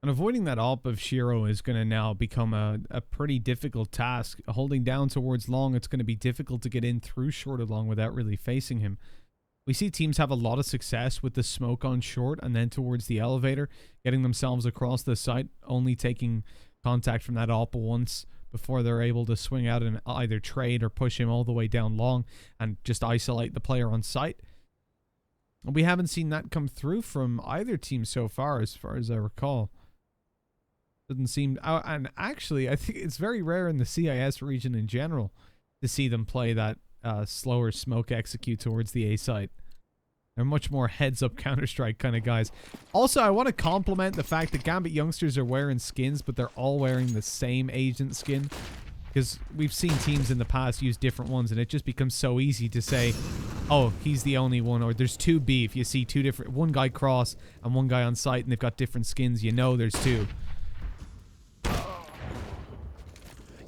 And avoiding that AWP of Shiro is going to now become a pretty difficult task. Holding down towards long, it's going to be difficult to get in through short or long without really facing him. We see teams have a lot of success with the smoke on short and then towards the elevator, getting themselves across the site, only taking contact from that AWP once before they're able to swing out and either trade or push him all the way down long and just isolate the player on site. We haven't seen that come through from either team so far as I recall. Doesn't seem... and actually, I think it's very rare in the CIS region in general to see them play that slower smoke execute towards the A site. They're much more heads-up Counter-Strike kind of guys. Also, I want to compliment the fact that Gambit youngsters are wearing skins, but they're all wearing the same agent skin. Because we've seen teams in the past use different ones, and it just becomes so easy to say, oh, he's the only one, or there's two B. If you see two different... one guy cross and one guy on site, and they've got different skins, you know there's two.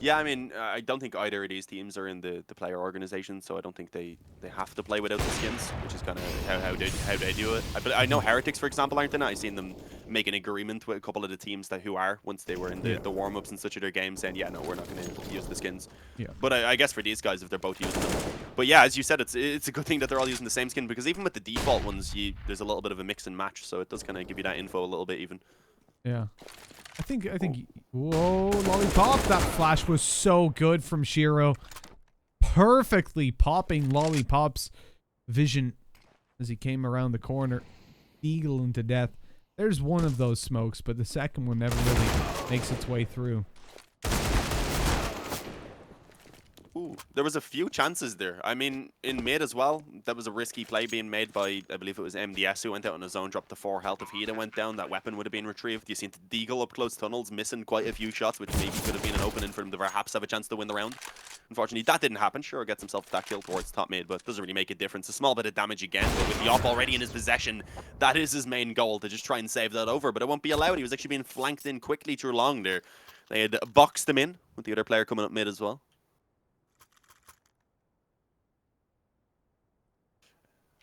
Yeah, I mean, I don't think either of these teams are in the player organization, so I don't think they have to play without the skins, which is kind of how they do it. I know Heretics, for example, aren't in it. I've seen them make an agreement with a couple of the teams who are, once they were in the warm-ups and such of their games, saying, yeah, no, we're not going to use the skins. Yeah. But I guess for these guys, if they're both using them. But yeah, as you said, it's a good thing that they're all using the same skin, because even with the default ones, there's a little bit of a mix and match, so it does kind of give you that info a little bit even. Yeah. I think, whoa, Lollipop. That flash was so good from Shiro. Perfectly popping Lollipop's vision as he came around the corner, eagling to death. There's one of those smokes, but the second one never really makes its way through. Ooh, there was a few chances there. I mean, in mid as well, that was a risky play being made by, I believe it was MDS, who went out on his own, dropped the 4 health. If he had went down, that weapon would have been retrieved. You seen Deagle up close tunnels, missing quite a few shots, which maybe could have been an opening for him to perhaps have a chance to win the round. Unfortunately, that didn't happen. Shiro gets himself that kill towards top mid, but it doesn't really make a difference. A small bit of damage again, but with the op already in his possession, that is his main goal, to just try and save that over, but it won't be allowed. He was actually being flanked in quickly through long there. They had boxed him in, with the other player coming up mid as well.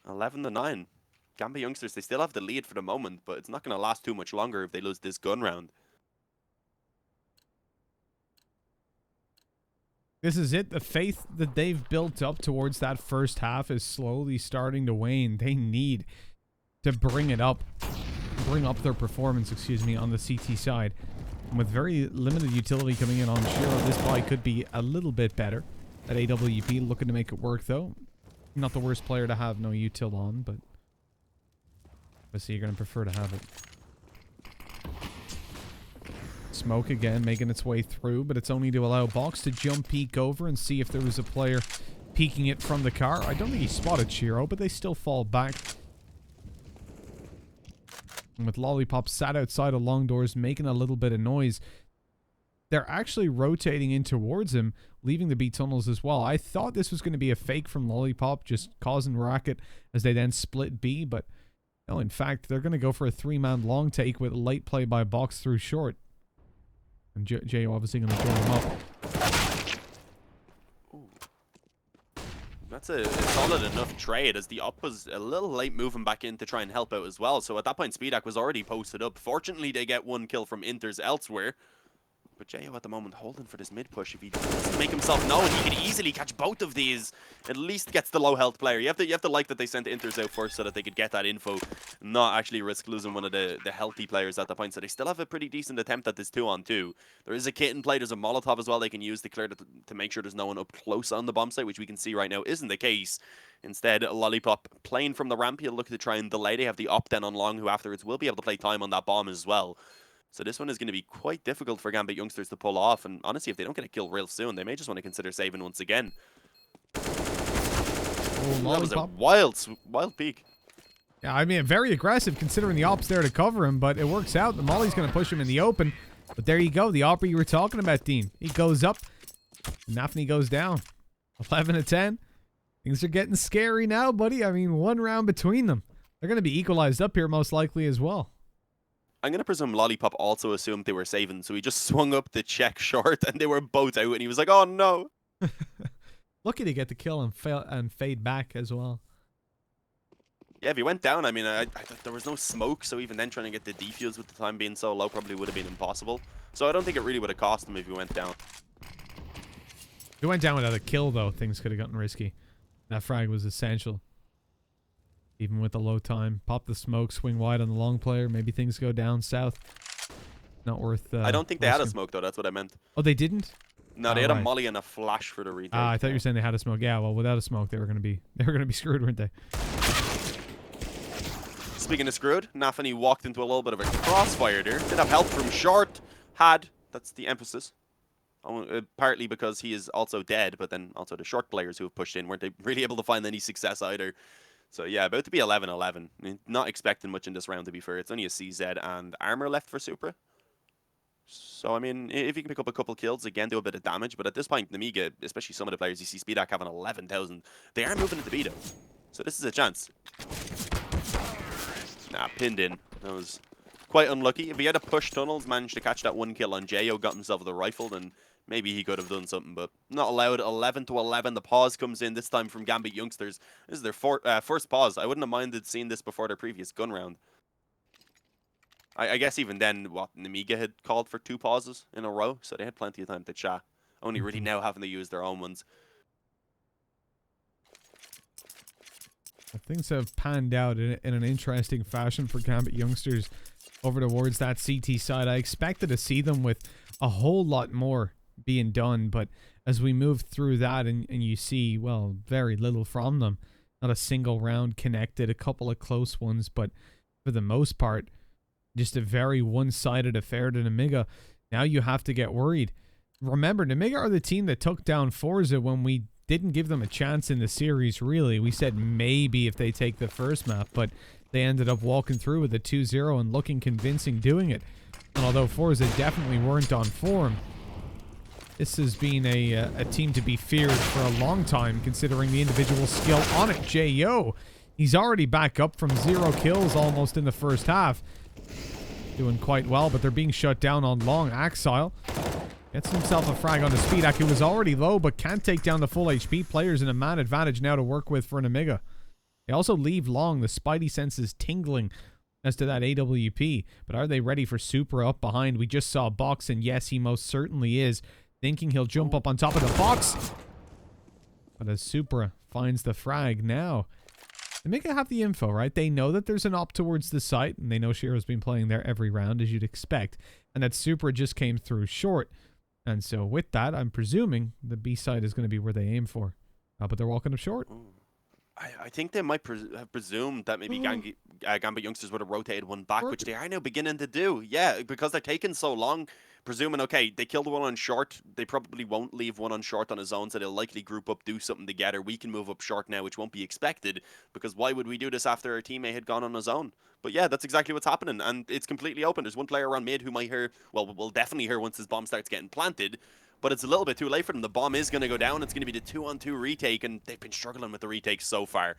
11-9. Gambit youngsters, they still have the lead for the moment, but it's not going to last too much longer if they lose this gun round. This is it. The faith that they've built up towards that first half is slowly starting to wane. They need to bring up their performance, excuse me, on the CT side. And with very limited utility coming in on Shiro, this buy could be a little bit better. At AWP looking to make it work, though. Not the worst player to have no util on, but obviously you're going to prefer to have it. Smoke again, making its way through, but it's only to allow Box to jump peek over and see if there was a player peeking it from the car. I don't think he spotted Shiro, but they still fall back. And with Lollipop sat outside of long doors, making a little bit of noise, they're actually rotating in towards him, leaving the B tunnels as well. I thought this was going to be a fake from Lollipop, just causing racket as they then split B, but no, in fact, they're going to go for a 3-man long take with late play by Box through short. And Jay obviously going to join him up. Ooh. That's a solid enough trade, as the op was a little late moving back in to try and help out as well. So at that point, Speedak was already posted up. Fortunately, they get one kill from Inters elsewhere. But Jayo at the moment holding for this mid push. If he doesn't make himself known, he could easily catch both of these. At least gets the low health player. You have to like that they sent Inters out first so that they could get that info, not actually risk losing one of the healthy players at that point. So they still have a pretty decent attempt at this 2-on-2. There is a kit in play. There's a Molotov as well they can use to clear to make sure there's no one up close on the bomb site, which we can see right now isn't the case. Instead, Lollipop playing from the ramp. He'll look to try and delay. They have the op then on long, who afterwards will be able to play time on that bomb as well. So this one is going to be quite difficult for Gambit youngsters to pull off. And honestly, if they don't get a kill real soon, they may just want to consider saving once again. Oh, that was a wild peek. Yeah, I mean, very aggressive considering the op's there to cover him, but it works out. The Molly's going to push him in the open. But there you go. The Opera you were talking about, Dean. He goes up. Matheny goes down. 11-10. Things are getting scary now, buddy. I mean, one round between them. They're going to be equalized up here most likely as well. I'm going to presume Lollipop also assumed they were saving, so he just swung up the check short and they were both out and he was like, oh no. Lucky to get the kill and fade back as well. Yeah, if he went down, I mean, there was no smoke, so even then trying to get the defuse with the time being so low probably would have been impossible. So I don't think it really would have cost him if he went down. If he went down without a kill, though, things could have gotten risky. That frag was essential. Even with the low time. Pop the smoke, swing wide on the long player. Maybe things go down south. Not worth... I don't think they had a smoke, though. That's what I meant. Oh, they didn't? No, they had a molly and a flash for the retake. Ah, I thought you were saying they had a smoke. Yeah, well, without a smoke, they were gonna be screwed, weren't they? Speaking of screwed, Matheny walked into a little bit of a crossfire there. Did have help from short. That's the emphasis. Partly because he is also dead, but then also the short players who have pushed in weren't they really able to find any success either. So yeah, about to be 11-11. I mean, not expecting much in this round, to be fair. It's only a CZ and armor left for Supra. So, I mean, if you can pick up a couple kills, again, do a bit of damage. But at this point, Nemiga, especially some of the players you see Speedak having 11,000, they are moving into B, though. So this is a chance. Nah, pinned in. That was quite unlucky. If he had a push tunnels, managed to catch that one kill on Jo, got himself with a rifle, then maybe he could have done something. But not allowed. 11-11. The pause comes in, this time from Gambit youngsters. This is their first pause. I wouldn't have minded seeing this before their previous gun round. I guess even then, Nemiga had called for 2 pauses in a row, so they had plenty of time to chat. Only really now having to use their own ones. Things have panned out in an interesting fashion for Gambit youngsters over towards that CT side. I expected to see them with a whole lot more being done, but as we move through that and you see, well, very little from them. Not a single round connected, a couple of close ones, but for the most part, just a very one-sided affair to Nemiga. Now you have to get worried. Remember, Nemiga are the team that took down Forza when we didn't give them a chance in the series, really. We said maybe if they take the first map, but they ended up walking through with a 2-0 and looking convincing doing it. And although Forza definitely weren't on form, this has been a team to be feared for a long time, considering the individual skill on it. Jo, he's already back up from 0 kills almost in the first half. Doing quite well, but they're being shut down on long. Axel gets himself a frag on the Speedak, who was already low, but can't take down the full HP players, and a man advantage now to work with for an Amiga. They also leave long, the spidey senses tingling as to that AWP, but are they ready for Supra up behind? We just saw Box, and yes, he most certainly is, thinking he'll jump up on top of the box. But as Supra finds the frag now, Nemiga have the info, right? They know that there's an op towards the site, and they know Shiro's been playing there every round, as you'd expect, and that Supra just came through short. And so with that, I'm presuming the B side is going to be where they aim for. But they're walking up short. I think they might have presumed that maybe Gambit youngsters would have rotated one back, which they are now beginning to do. Yeah, because they're taking so long, presuming, okay, they killed one on short. They probably won't leave one on short on his own, so they'll likely group up, do something together. We can move up short now, which won't be expected, because why would we do this after our teammate had gone on his own? But yeah, that's exactly what's happening, and it's completely open. There's one player around mid who might hear, well, we'll definitely hear once his bomb starts getting planted, but it's a little bit too late for them. The bomb is going to go down. It's going to be the 2-on-2 retake, and they've been struggling with the retakes so far.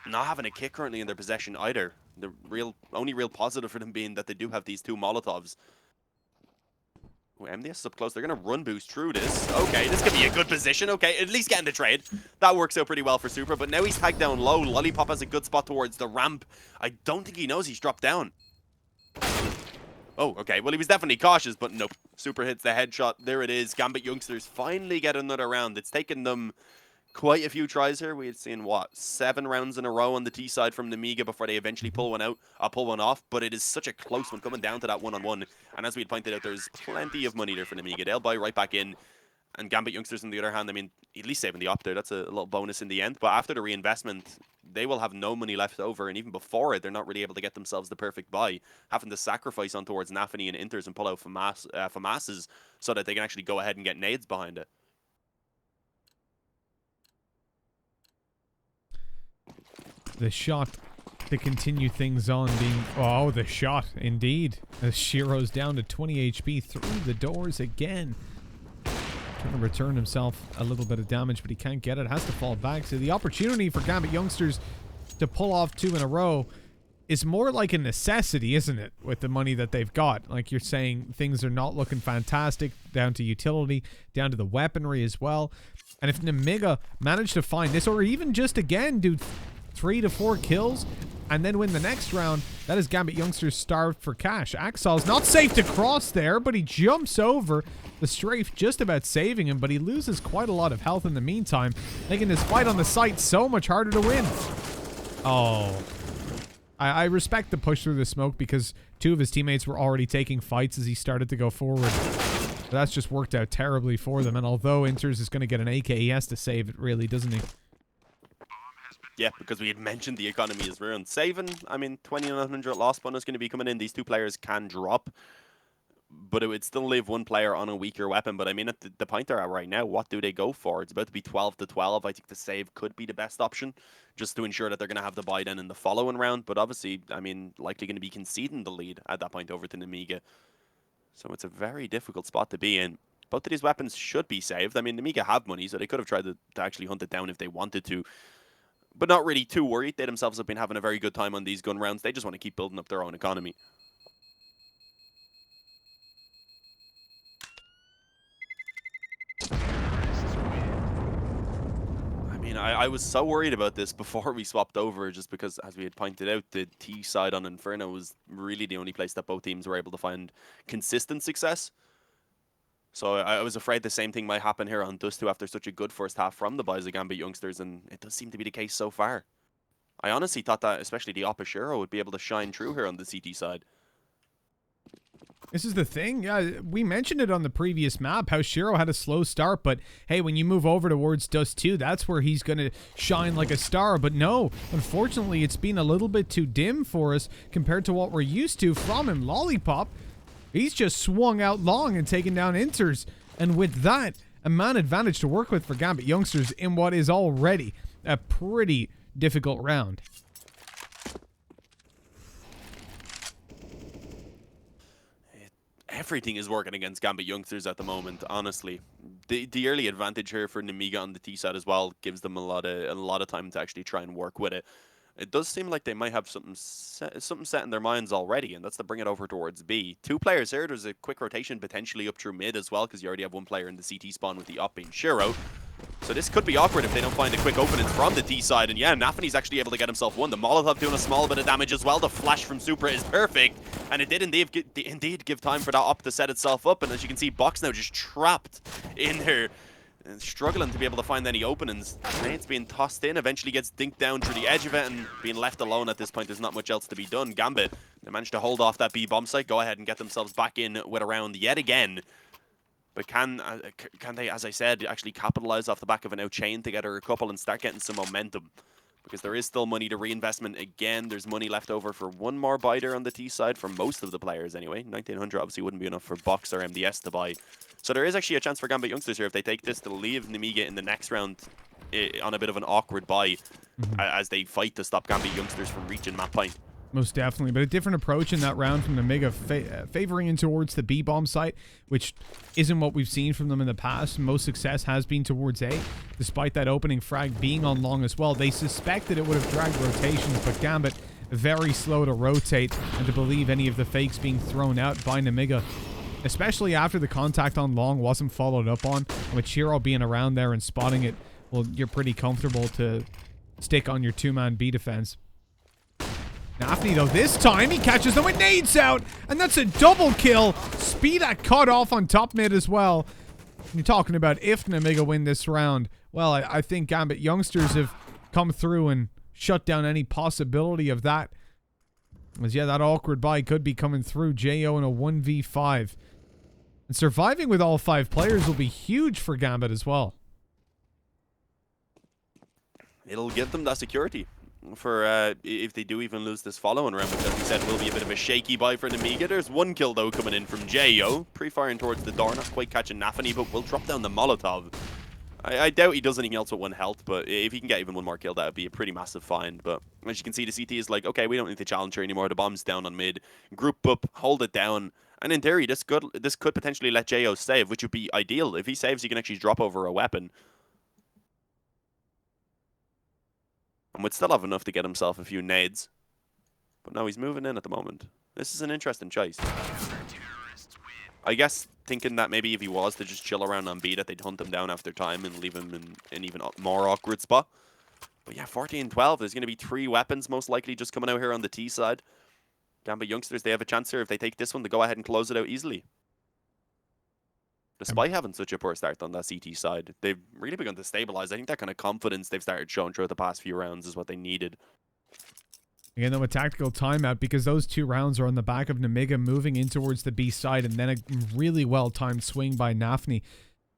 Not having a kick currently in their possession either. The only real positive for them being that they do have these 2 Molotovs. Oh, MDS is up close. They're going to run boost through this. Okay, this could be a good position. Okay, at least getting the trade. That works out pretty well for Supra, but now he's tagged down low. Lollipop has a good spot towards the ramp. I don't think he knows he's dropped down. Oh, okay. Well, he was definitely cautious, but nope. Supra hits the headshot. There it is. Gambit youngsters finally get another round. It's taken them quite a few tries here. We had seen, what, 7 rounds in a row on the T side from Nemiga before they eventually pull one off. But it is such a close one coming down to that one-on-one. And as we had pointed out, there's plenty of money there for Nemiga. They'll buy right back in. And Gambit youngsters, on the other hand, I mean, at least saving the op there. That's a little bonus in the end. But after the reinvestment, they will have no money left over. And even before it, they're not really able to get themselves the perfect buy, having to sacrifice on towards Matheny and Inters and pull out FAMASs so that they can actually go ahead and get nades behind it. The shot to continue things on being... Oh, the shot, indeed. As Shiro's down to 20 HP through the doors again. Trying to return himself a little bit of damage, but he can't get it. Has to fall back. So the opportunity for Gambit youngsters to pull off 2 in a row is more like a necessity, isn't it? With the money that they've got. Like you're saying, things are not looking fantastic. Down to utility, down to the weaponry as well. And if Nemiga managed to find this, or even just again do 3 to 4 kills and then win the next round, that is Gambit youngsters starved for cash. Axel's not safe to cross there, but he jumps over the strafe, just about saving him, but he loses quite a lot of health in the meantime, making this fight on the site so much harder to win. Oh. I respect the push through the smoke because 2 of his teammates were already taking fights as he started to go forward. But that's just worked out terribly for them, and although Inters is going to get an AK, he has to save it really, doesn't he? Yeah, because we had mentioned the economy is ruined. Saving, I mean, 2,900 loss bonus going to be coming in. These 2 players can drop, but it would still leave 1 player on a weaker weapon. But I mean, at the point they're at right now, what do they go for? It's about to be 12 to 12. I think the save could be the best option, just to ensure that they're going to have the buy-down in the following round. But obviously, I mean, likely going to be conceding the lead at that point over to Nemiga. So it's a very difficult spot to be in. Both of these weapons should be saved. I mean, Nemiga have money, so they could have tried to actually hunt it down if they wanted to. But not really too worried. They themselves have been having a very good time on these gun rounds. They just want to keep building up their own economy. I was so worried about this before we swapped over, just because, as we had pointed out, the T side on Inferno was really the only place that both teams were able to find consistent success. So I was afraid the same thing might happen here on Dust2 after such a good first half from the boys of Gambit youngsters, and it does seem to be the case so far. I honestly thought that especially the Oppa Shiro would be able to shine through here on the CT side. This is the thing. Yeah, we mentioned it on the previous map, how Shiro had a slow start, but hey, when you move over towards Dust2, that's where he's going to shine like a star. But no, unfortunately, it's been a little bit too dim for us compared to what we're used to from him. Lollipop, he's just swung out long and taken down Inters. And with that, a man advantage to work with for Gambit youngsters in what is already a pretty difficult round. Everything is working against Gambit youngsters at the moment, honestly. The early advantage here for Nemiga on the T side as well gives them a lot of time to actually try and work with it. It does seem like they might have something set in their minds already, and that's to bring it over towards B. 2 players here. There's a quick rotation potentially up through mid as well, because you already have 1 player in the CT spawn with the op being Shiro. So this could be awkward if they don't find a quick opening from the T side. And yeah, Matheny's actually able to get himself 1. The Molotov doing a small bit of damage as well. The flash from Supra is perfect. And it did indeed give time for that op to set itself up. And as you can see, Box now just trapped in there, and struggling to be able to find any openings. Nade's being tossed in, eventually gets dinked down through the edge of it, and being left alone at this point, there's not much else to be done. Gambit, they managed to hold off that B bomb site, go ahead and get themselves back in with a round yet again. But can they, as I said, actually capitalize off the back of an out-chain together a couple and start getting some momentum? Because there is still money to reinvestment again. There's money left over for 1 more buy there on the T side for most of the players anyway. 1900 obviously wouldn't be enough for Box or MDS to buy. So there is actually a chance for Gambit youngsters here if they take this to leave Nemiga in the next round on a bit of an awkward buy as they fight to stop Gambit youngsters from reaching map point. Most definitely, but a different approach in that round from Nemiga, favoring in towards the B-bomb site, which isn't what we've seen from them in the past. Most success has been towards A, despite that opening frag being on long as well. They suspected it would have dragged rotations, but Gambit very slow to rotate and to believe any of the fakes being thrown out by Nemiga, especially after the contact on long wasn't followed up on. And with Shiro being around there and spotting it, well, you're pretty comfortable to stick on your 2-man B defense. Matheny, though, this time he catches them with nades out, and that's a double kill. Speedak cut off on top mid as well. You're talking about if Nemiga win this round. Well, I think Gambit youngsters have come through and shut down any possibility of that. As yeah, that awkward buy could be coming through. JO in a 1v5. And surviving with all 5 players will be huge for Gambit as well. It'll give them that security for if they do even lose this following round, which as we said will be a bit of a shaky buy for Nemiga. There's 1 kill though coming in from JO, pre-firing towards the door, not quite catching Matheny, but will drop down the Molotov I doubt he does anything else with 1 health, but if he can get even 1 more kill, that would be a pretty massive find. But as you can see, the CT is like, okay, we don't need the challenger anymore. The bomb's down on mid. Group up, hold it down. And in theory, this could potentially let Jo save, which would be ideal. If he saves, he can actually drop over a weapon. And would still have enough to get himself a few nades. But no, he's moving in at the moment. This is an interesting choice. I guess thinking that maybe if he was to just chill around on B, that they'd hunt him down after time and leave him in an even more awkward spot. But yeah, 14-12. There's going to be 3 weapons most likely just coming out here on the T side. Gambit youngsters, they have a chance here if they take this one to go ahead and close it out easily. Despite having such a poor start on that CT side, they've really begun to stabilize. I think that kind of confidence they've started showing throughout the past few rounds is what they needed. Again, though, a tactical timeout because those 2 rounds are on the back of Nemiga moving in towards the B side, and then a really well-timed swing by Matheny.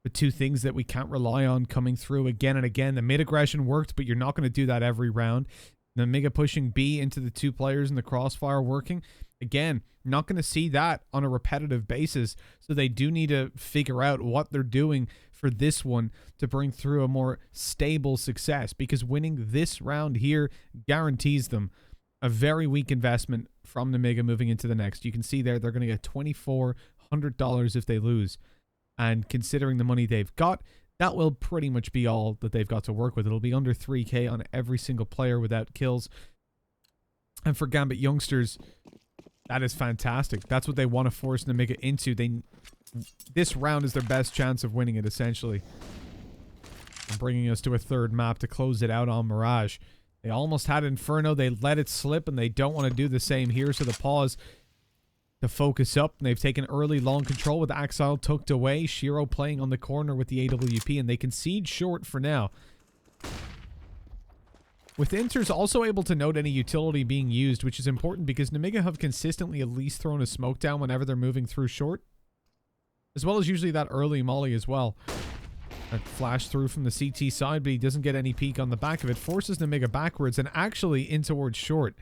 The 2 things that we can't rely on coming through again and again. The mid-aggression worked, but you're not going to do that every round. Nemiga pushing B into the 2 players in the crossfire working. Again, not going to see that on a repetitive basis, so they do need to figure out what they're doing for this one to bring through a more stable success, because winning this round here guarantees them a very weak investment from Nemiga moving into the next. You can see there they're going to get $2,400 if they lose. And considering the money they've got, that will pretty much be all that they've got to work with. It'll be under 3K on every single player without kills. And for Gambit youngsters, that is fantastic. That's what they want to force Nemiga into. This round is their best chance of winning it, essentially. And bringing us to a 3rd map to close it out on Mirage. They almost had Inferno. They let it slip, and they don't want to do the same here. So the pause to focus up. And they've taken early long control with Axel tucked away. Shiro playing on the corner with the AWP, and they concede short for now. With Inter's also able to note any utility being used, which is important because Nemiga have consistently at least thrown a smoke down whenever they're moving through short. As well as usually that early molly as well. That flash through from the CT side, but he doesn't get any peek on the back of it. Forces Nemiga backwards and actually in towards short,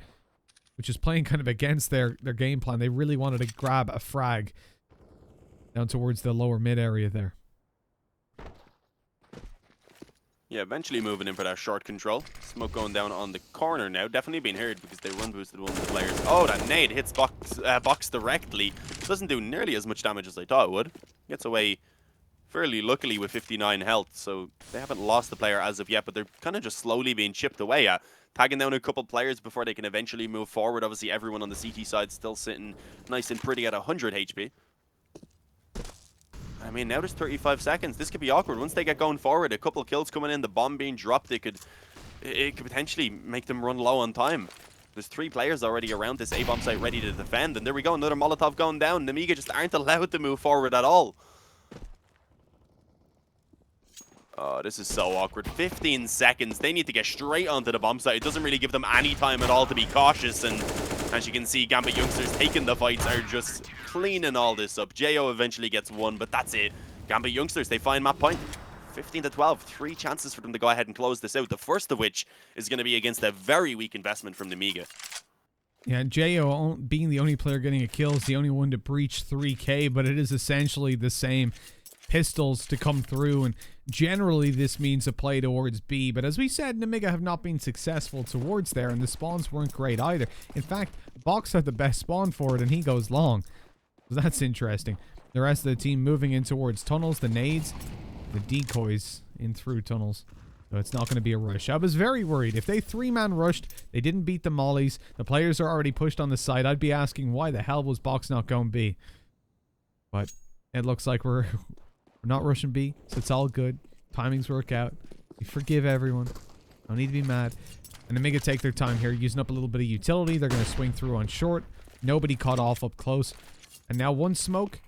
which is playing kind of against their game plan. They really wanted to grab a frag down towards the lower mid area there. Yeah, eventually moving in for that short control. Smoke going down on the corner now. Definitely being heard because they run boosted one of the players. Oh, that nade hits box directly. Doesn't do nearly as much damage as I thought it would. Gets away fairly luckily with 59 health, so they haven't lost the player as of yet, but they're kind of just slowly being chipped away at. Tagging down a couple players before they can eventually move forward. Obviously, everyone on the CT side still sitting nice and pretty at 100 HP. I mean, now there's 35 seconds. This could be awkward. Once they get going forward, a couple kills coming in, the bomb being dropped, it could potentially make them run low on time. There's 3 players already around this A-bomb site ready to defend, and there we go, another Molotov going down. Nemiga just aren't allowed to move forward at all. Oh, this is so awkward. 15 seconds. They need to get straight onto the bomb site. It doesn't really give them any time at all to be cautious. And as you can see, Gambit youngsters taking the fights are just cleaning all this up. Jo eventually gets 1, but that's it. Gambit youngsters, they find map point. 15-12. 3 chances for them to go ahead and close this out. The first of which is going to be against a very weak investment from Nemiga. Yeah, and Jo being the only player getting a kill is the only one to breach 3K, but it is essentially the same. Pistols to come through, and generally this means a play towards B, but as we said, Nemiga have not been successful towards there, and the spawns weren't great either. In fact, Box had the best spawn for it, and he goes long. So that's interesting. The rest of the team moving in towards tunnels, the nades, the decoys in through tunnels. So it's not going to be a rush. I was very worried. If they 3-man rushed, they didn't beat the mollies, the players are already pushed on the side, I'd be asking why the hell was Box not going B? But it looks like we're not rushing B, so it's all good. Timings work out. We forgive everyone. No need to be mad. And Nemiga take their time here, using up a little bit of utility. They're going to swing through on short. Nobody caught off up close. And now 1 smoke.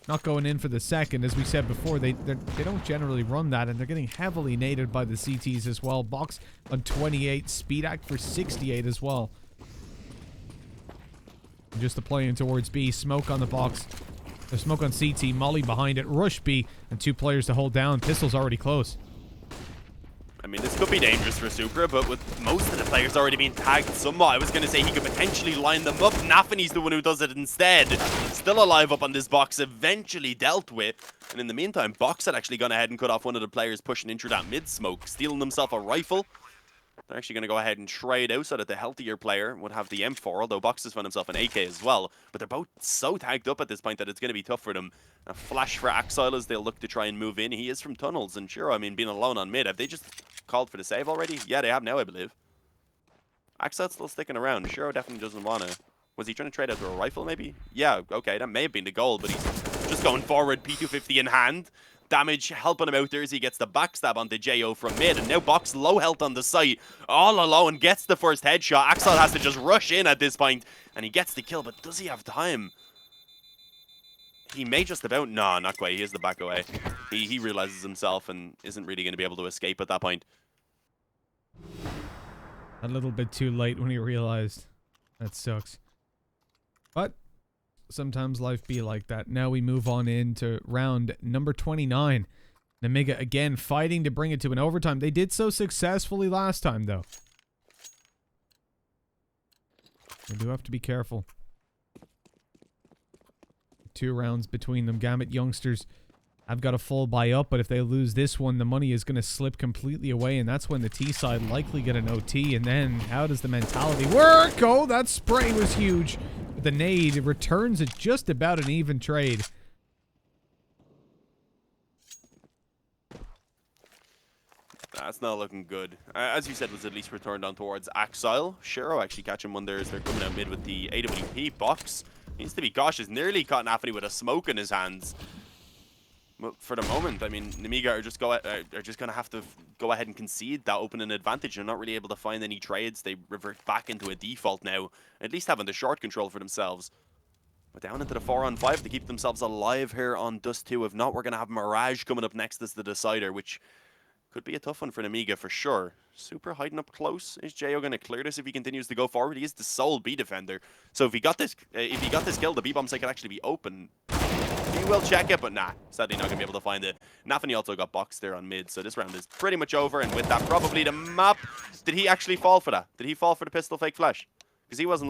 Not going in for the second. As we said before, they don't generally run that, and they're getting heavily naded by the CTs as well. Box on 28. Speed Act for 68 as well. And just deploying towards B. Smoke on the box. There's smoke on CT, molly behind it, rush B, and 2 players to hold down. Pistol's already close. I mean, this could be dangerous for Supra, but with most of the players already being tagged somewhat, I was going to say he could potentially line them up. Nafa's the one who does it instead. Still alive up on this box, eventually dealt with. And in the meantime, Box had actually gone ahead and cut off one of the players pushing in through that mid-smoke, stealing himself a rifle. They're actually going to go ahead and trade out so that the healthier player would have the M4, although Box has found himself an AK as well. But they're both so tagged up at this point that it's going to be tough for them. A flash for Axel as they'll look to try and move in. He is from tunnels, and Shiro, I mean, being alone on mid, have they just called for the save already? Yeah, they have now, I believe. Axel's still sticking around. Shiro definitely doesn't want to. Was he trying to trade out to a rifle, maybe? Yeah, okay, that may have been the goal, but he's just going forward, P250 in hand. Damage helping him out there as he gets the backstab onto Jo from mid, and now Box low health on the site, all alone, gets the first headshot. Axel has to just rush in at this point, and he gets the kill, but does he have time? He may just about... No, not quite. He has the back away. He realizes himself and isn't really going to be able to escape at that point. A little bit too late when he realized. That sucks. But sometimes life be like that. Now we move on into round number 29. Nemiga again fighting to bring it to an overtime. They did so successfully last time, though. We do have to be careful. 2 rounds between them. Gambit youngsters have got a full buy up, but if they lose this one, the money is going to slip completely away, and that's when the T side likely get an OT. And then how does the mentality work? Oh, that spray was huge. The nade returns it just about an even trade. That's not looking good. As you said, was at least returned on towards Axel. Shiro actually catching one there as they're coming out mid with the AWP. Box needs to be cautious. Nearly caught Matheny with a smoke in his hands. But for the moment, I mean, Nemiga are just going to have to go ahead and concede that opening advantage. They're not really able to find any trades. They revert back into a default now, at least having the short control for themselves. But down into the 4-on-5 to keep themselves alive here on Dust2. If not, we're going to have Mirage coming up next as the decider, which could be a tough one for Nemiga for sure. Supra hiding up close. Is Jo going to clear this if he continues to go forward? He is the sole B defender. So if he got this kill, the B bomb site could actually be open. He will check it, but nah, sadly not going to be able to find it. Matheny also got boxed there on mid, so this round is pretty much over, and with that, probably the map. Did he actually fall for that? Did he fall for the pistol fake flash? Because he wasn't